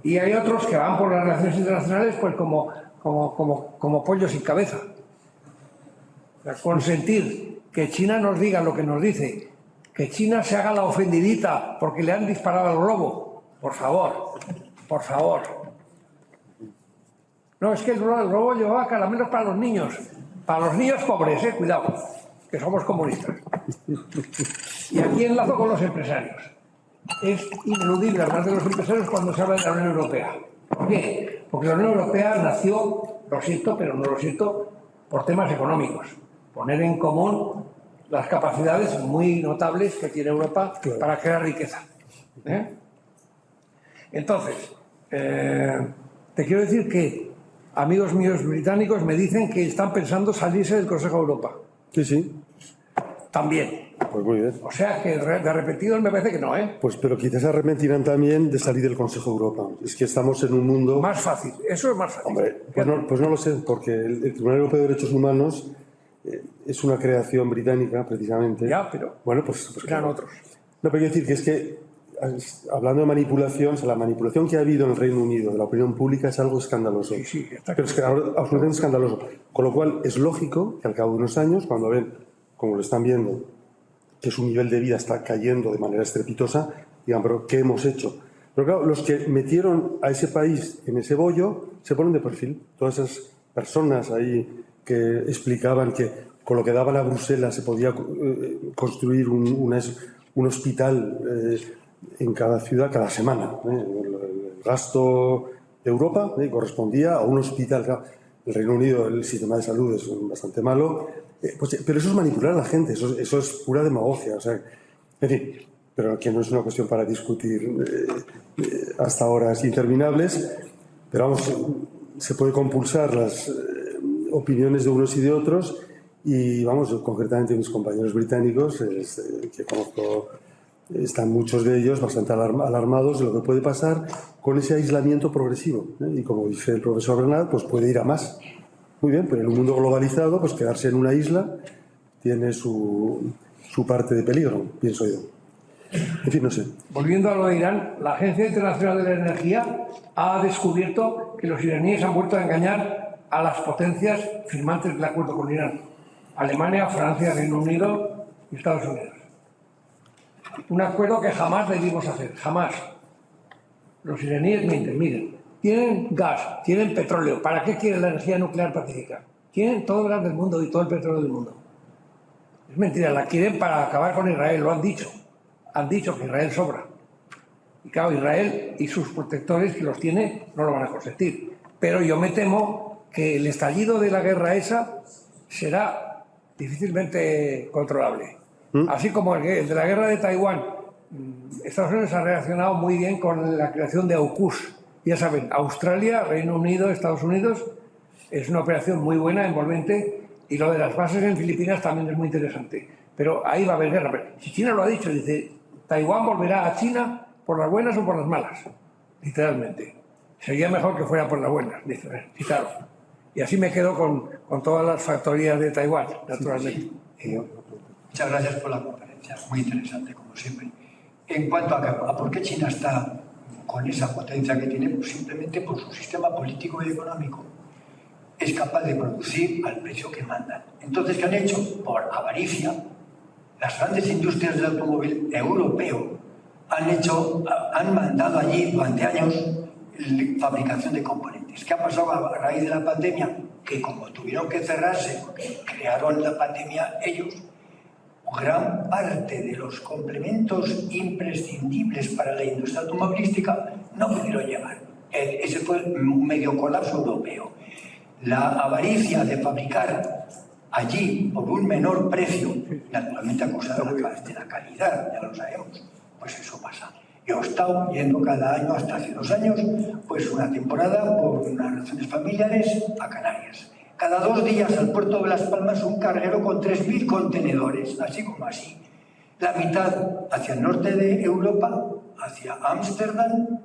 Y hay otros que van por las relaciones internacionales pues como pollos sin cabeza. O sea, consentir que China nos diga lo que nos dice, que China se haga la ofendidita porque le han disparado al globo. Por favor, por favor. No, es que el globo llevaba caramelos para los niños. Para los niños pobres, cuidado, que somos comunistas. Y aquí enlazo con los empresarios. Es ineludible hablar de los empresarios cuando se habla de la Unión Europea. ¿Por qué? Porque la Unión Europea nació, lo siento, pero no lo siento, por temas económicos. Poner en común las capacidades muy notables que tiene Europa para crear riqueza. Entonces, te quiero decir que amigos míos británicos me dicen que están pensando salirse del Consejo de Europa. Sí, sí. También. Pues muy bien. O sea que de repetido me parece que no, ¿eh? Pues pero quizás se arrepentirán también de salir del Consejo de Europa. Es que estamos en un mundo... Más fácil, eso es más fácil. Hombre, pues no lo sé, porque el Tribunal Europeo de Derechos Humanos es una creación británica, precisamente. Ya, pero bueno, pues eran otros. No, pero quiero decir que es que, hablando de manipulación, o sea, la manipulación que ha habido en el Reino Unido de la opinión pública es algo escandaloso. Sí, sí, está pero es que absolutamente escandaloso. Con lo cual, es lógico que al cabo de unos años, cuando ven, como lo están viendo, que su nivel de vida está cayendo de manera estrepitosa, digan, pero ¿qué hemos hecho? Pero claro, los que metieron a ese país en ese bollo se ponen de perfil. Todas esas personas ahí que explicaban que con lo que daban a Bruselas se podía construir un hospital en cada ciudad, cada semana. El gasto de Europa correspondía a un hospital. Claro, el Reino Unido, el sistema de salud es bastante malo. Pero eso es manipular a la gente, eso es pura demagogia. O sea, en fin, pero que no es una cuestión para discutir hasta horas interminables. Pero vamos, se puede compulsar las opiniones de unos y de otros Y vamos, concretamente mis compañeros británicos, que conozco, están muchos de ellos bastante alarmados de lo que puede pasar con ese aislamiento progresivo. Y como dice el profesor Bernat, pues puede ir a más. Muy bien, pero en un mundo globalizado, pues quedarse en una isla tiene su parte de peligro, pienso yo. En fin, no sé. Volviendo a lo de Irán, la Agencia Internacional de la Energía ha descubierto que los iraníes han vuelto a engañar a las potencias firmantes del acuerdo con Irán: Alemania, Francia, Reino Unido y Estados Unidos. Un acuerdo que jamás debimos hacer, jamás. Los iraníes mienten, miren, tienen gas, tienen petróleo. ¿Para qué quieren la energía nuclear pacífica? Tienen todo el gas del mundo y todo el petróleo del mundo. Es mentira, la quieren para acabar con Israel, lo han dicho. Han dicho que Israel sobra. Y claro, Israel y sus protectores, que los tiene, no lo van a consentir. Pero yo me temo que el estallido de la guerra esa será difícilmente controlable. Así como el de la guerra de Taiwán. Estados Unidos ha reaccionado muy bien con la creación de AUKUS. Ya saben, Australia, Reino Unido, Estados Unidos, es una operación muy buena, envolvente, y lo de las bases en Filipinas también es muy interesante. Pero ahí va a haber guerra. Pero si China lo ha dicho, dice, Taiwán volverá a China por las buenas o por las malas, literalmente. Sería mejor que fuera por las buenas, dice, claro. Y así me quedo con todas las factorías de Taiwán, naturalmente. Muchas gracias por la conferencia, muy interesante como siempre. En cuanto a por qué China está con esa potencia que tiene, pues simplemente por su sistema político y económico es capaz de producir al precio que mandan. Entonces, ¿qué han hecho? Por avaricia, las grandes industrias del automóvil europeo han mandado allí durante años fabricación de componentes. ¿Qué ha pasado a raíz de la pandemia? Que como tuvieron que cerrarse, porque crearon la pandemia ellos, gran parte de los complementos imprescindibles para la industria automovilística no pudieron llegar. Ese fue un medio colapso europeo. La avaricia de fabricar allí por un menor precio, naturalmente a costa de la calidad, ya lo sabemos, pues eso pasa. Yo he estado yendo cada año, hasta hace 2 años, pues una temporada por unas razones familiares a Canarias. Cada 2 días al puerto de Las Palmas un carguero con 3.000 contenedores, así como así. La mitad hacia el norte de Europa, hacia Ámsterdam,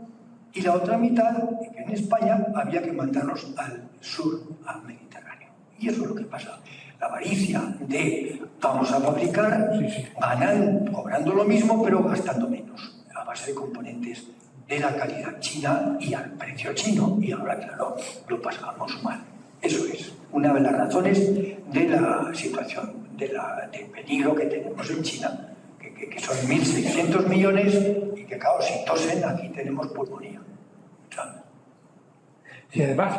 y la otra mitad, que en España había que mandarlos al sur, al Mediterráneo. Y eso es lo que pasa. La avaricia de vamos a fabricar, ganan cobrando lo mismo, pero gastando menos, a base de componentes de la calidad china y al precio chino. Y ahora, claro, lo pasamos mal. Eso es una de las razones de la situación, del peligro que tenemos en China, que son 1.600 millones y que, claro, si tosen, aquí tenemos pulmonía. Si además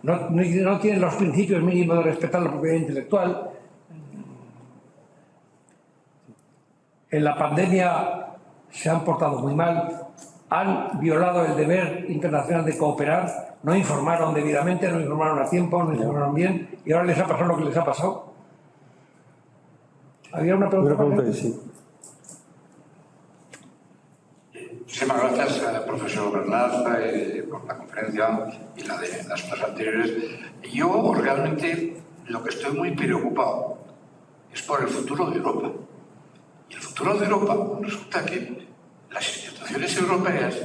no tienen los principios mínimos de respetar la propiedad intelectual, en la pandemia se han portado muy mal, han violado el deber internacional de cooperar, no informaron debidamente, no informaron a tiempo, no informaron bien, y ahora les ha pasado lo que les ha pasado. ¿Había una pregunta? Sí. Muchísimas gracias, profesor Bernat, por la conferencia y la de las otras anteriores. Yo realmente lo que estoy muy preocupado es por el futuro de Europa. Y el futuro de Europa, resulta que las instituciones europeas,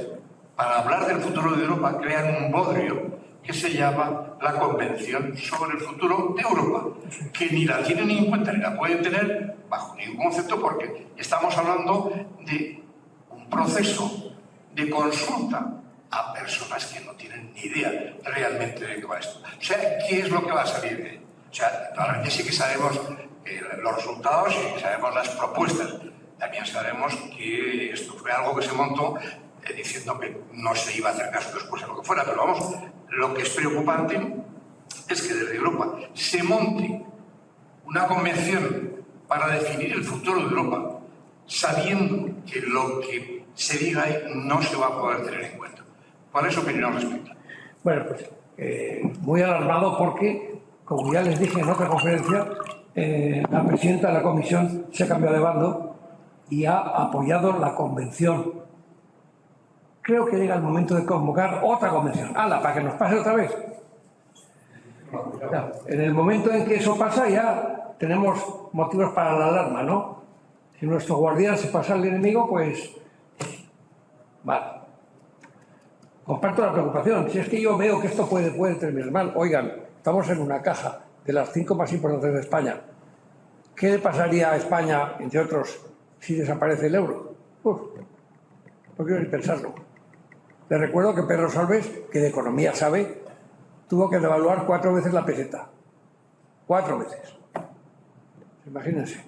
para hablar del futuro de Europa, crean un bodrio que se llama la Convención sobre el Futuro de Europa, que ni la tienen en cuenta ni la pueden tener bajo ningún concepto, porque estamos hablando de un proceso de consulta a personas que no tienen ni idea realmente de qué va esto. O sea, ¿qué es lo que va a salir de ahí? O sea, realmente sí que sabemos los resultados y sabemos las propuestas. También sabemos que esto fue algo que se montó diciendo que no se iba a hacer caso después a lo que fuera, pero vamos, lo que es preocupante es que desde Europa se monte una convención para definir el futuro de Europa, sabiendo que lo que se diga ahí no se va a poder tener en cuenta. ¿Cuál es su opinión al respecto? Bueno, pues muy alarmado porque, como ya les dije en otra conferencia, la presidenta de la comisión se ha cambiado de bando y ha apoyado la convención. Creo que llega el momento de convocar otra convención. ¡Hala! Para que nos pase otra vez. Ya, en el momento en que eso pasa ya tenemos motivos para la alarma, ¿no? Si nuestro guardián se pasa al enemigo, pues... Vale. Comparto la preocupación. Si es que yo veo que esto puede terminar mal. Oigan, estamos en una caja de las 5 más importantes de España. ¿Qué le pasaría a España, entre otros, si desaparece el euro? No quiero ni pensarlo. Les recuerdo que Pedro Solbes, que de economía sabe, tuvo que devaluar 4 veces la peseta. 4 veces. Imagínense.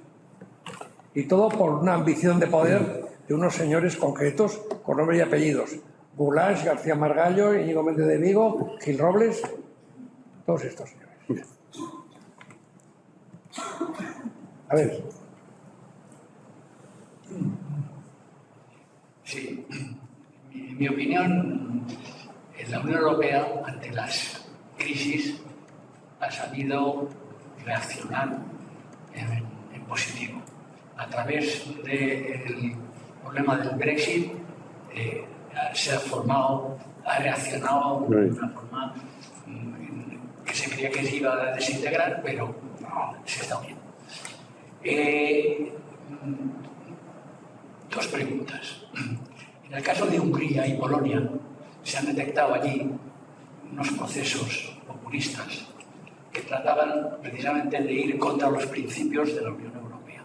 Y todo por una ambición de poder de unos señores concretos con nombre y apellidos. Goulash, García Margallo, Íñigo Méndez de Vigo, Gil Robles, todos estos señores. A ver. Sí, en mi opinión, la Unión Europea, ante las crisis, ha sabido reaccionar en positivo. A través del problema del Brexit, se ha reaccionado de una forma que se creía que se iba a desintegrar, pero no, se está uniendo. Dos preguntas. En el caso de Hungría y Polonia, se han detectado allí unos procesos populistas que trataban precisamente de ir contra los principios de la Unión Europea.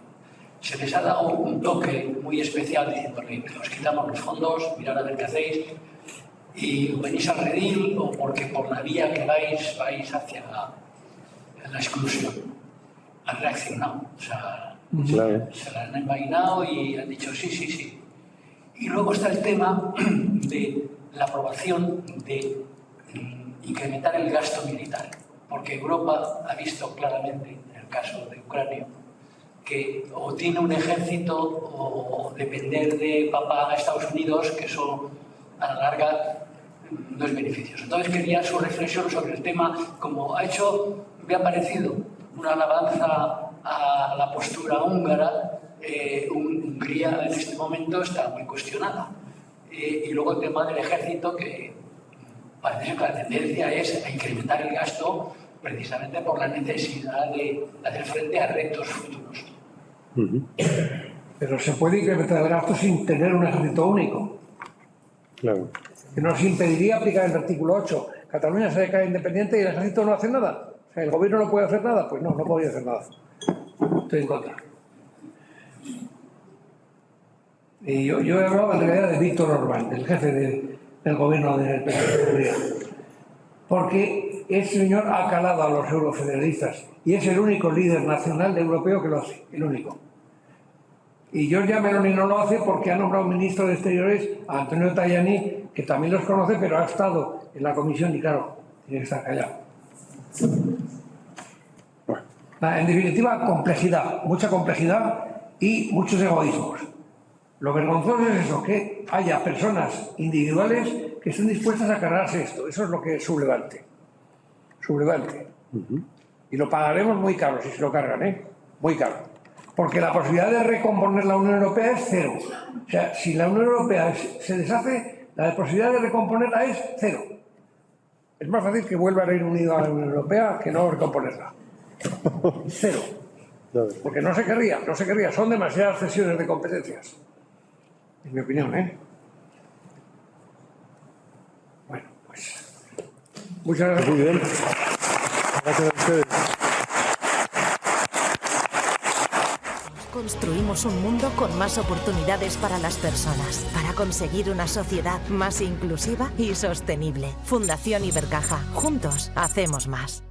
Se les ha dado un toque muy especial diciéndole que os quitamos los fondos, mirad a ver qué hacéis, y venís al redil o porque por la vía que vais hacia la exclusión. Han reaccionado, o sea, se la han envainado y han dicho sí. Y luego está el tema de la aprobación de incrementar el gasto militar, porque Europa ha visto claramente, en el caso de Ucrania, que o tiene un ejército o depender de papá a Estados Unidos, que eso a la larga no es beneficioso. Entonces quería su reflexión sobre el tema, como me ha parecido una alabanza a la postura húngara. Hungría en este momento está muy cuestionada. Y luego el tema del ejército, que parece que la tendencia es a incrementar el gasto precisamente por la necesidad de hacer frente a retos futuros. Pero se puede incrementar el gasto sin tener un ejército único. Claro. Que nos impediría aplicar el artículo 8. Cataluña se declara independiente y el ejército no hace nada. O sea, ¿el gobierno no puede hacer nada? Pues no podría hacer nada. Estoy en contra. Y yo he hablado en realidad de Víctor Orbán, el jefe del gobierno de Hungría. Porque ese señor ha calado a los eurofederalistas y es el único líder nacional europeo que lo hace, el único. Y Giorgia Meloni no lo hace porque ha nombrado ministro de Exteriores a Antonio Tajani, que también los conoce, pero ha estado en la comisión y claro, tiene que estar callado. En definitiva, complejidad, mucha complejidad y muchos egoísmos. Lo vergonzoso es eso, que haya personas individuales que estén dispuestas a cargarse esto. Eso es lo que es sublevante. Sublevante. Y lo pagaremos muy caro si se lo cargan, muy caro. Porque la posibilidad de recomponer la Unión Europea es cero. O sea, si la Unión Europea se deshace, la posibilidad de recomponerla es cero. Es más fácil que vuelva el Reino Unido a la Unión Europea que no recomponerla. Cero. Porque no se querría. Son demasiadas cesiones de competencias. En mi opinión, Bueno, pues... Muchas gracias. Muy bien. Gracias a ustedes. Construimos un mundo con más oportunidades para las personas, para conseguir una sociedad más inclusiva y sostenible. Fundación Ibercaja. Juntos hacemos más.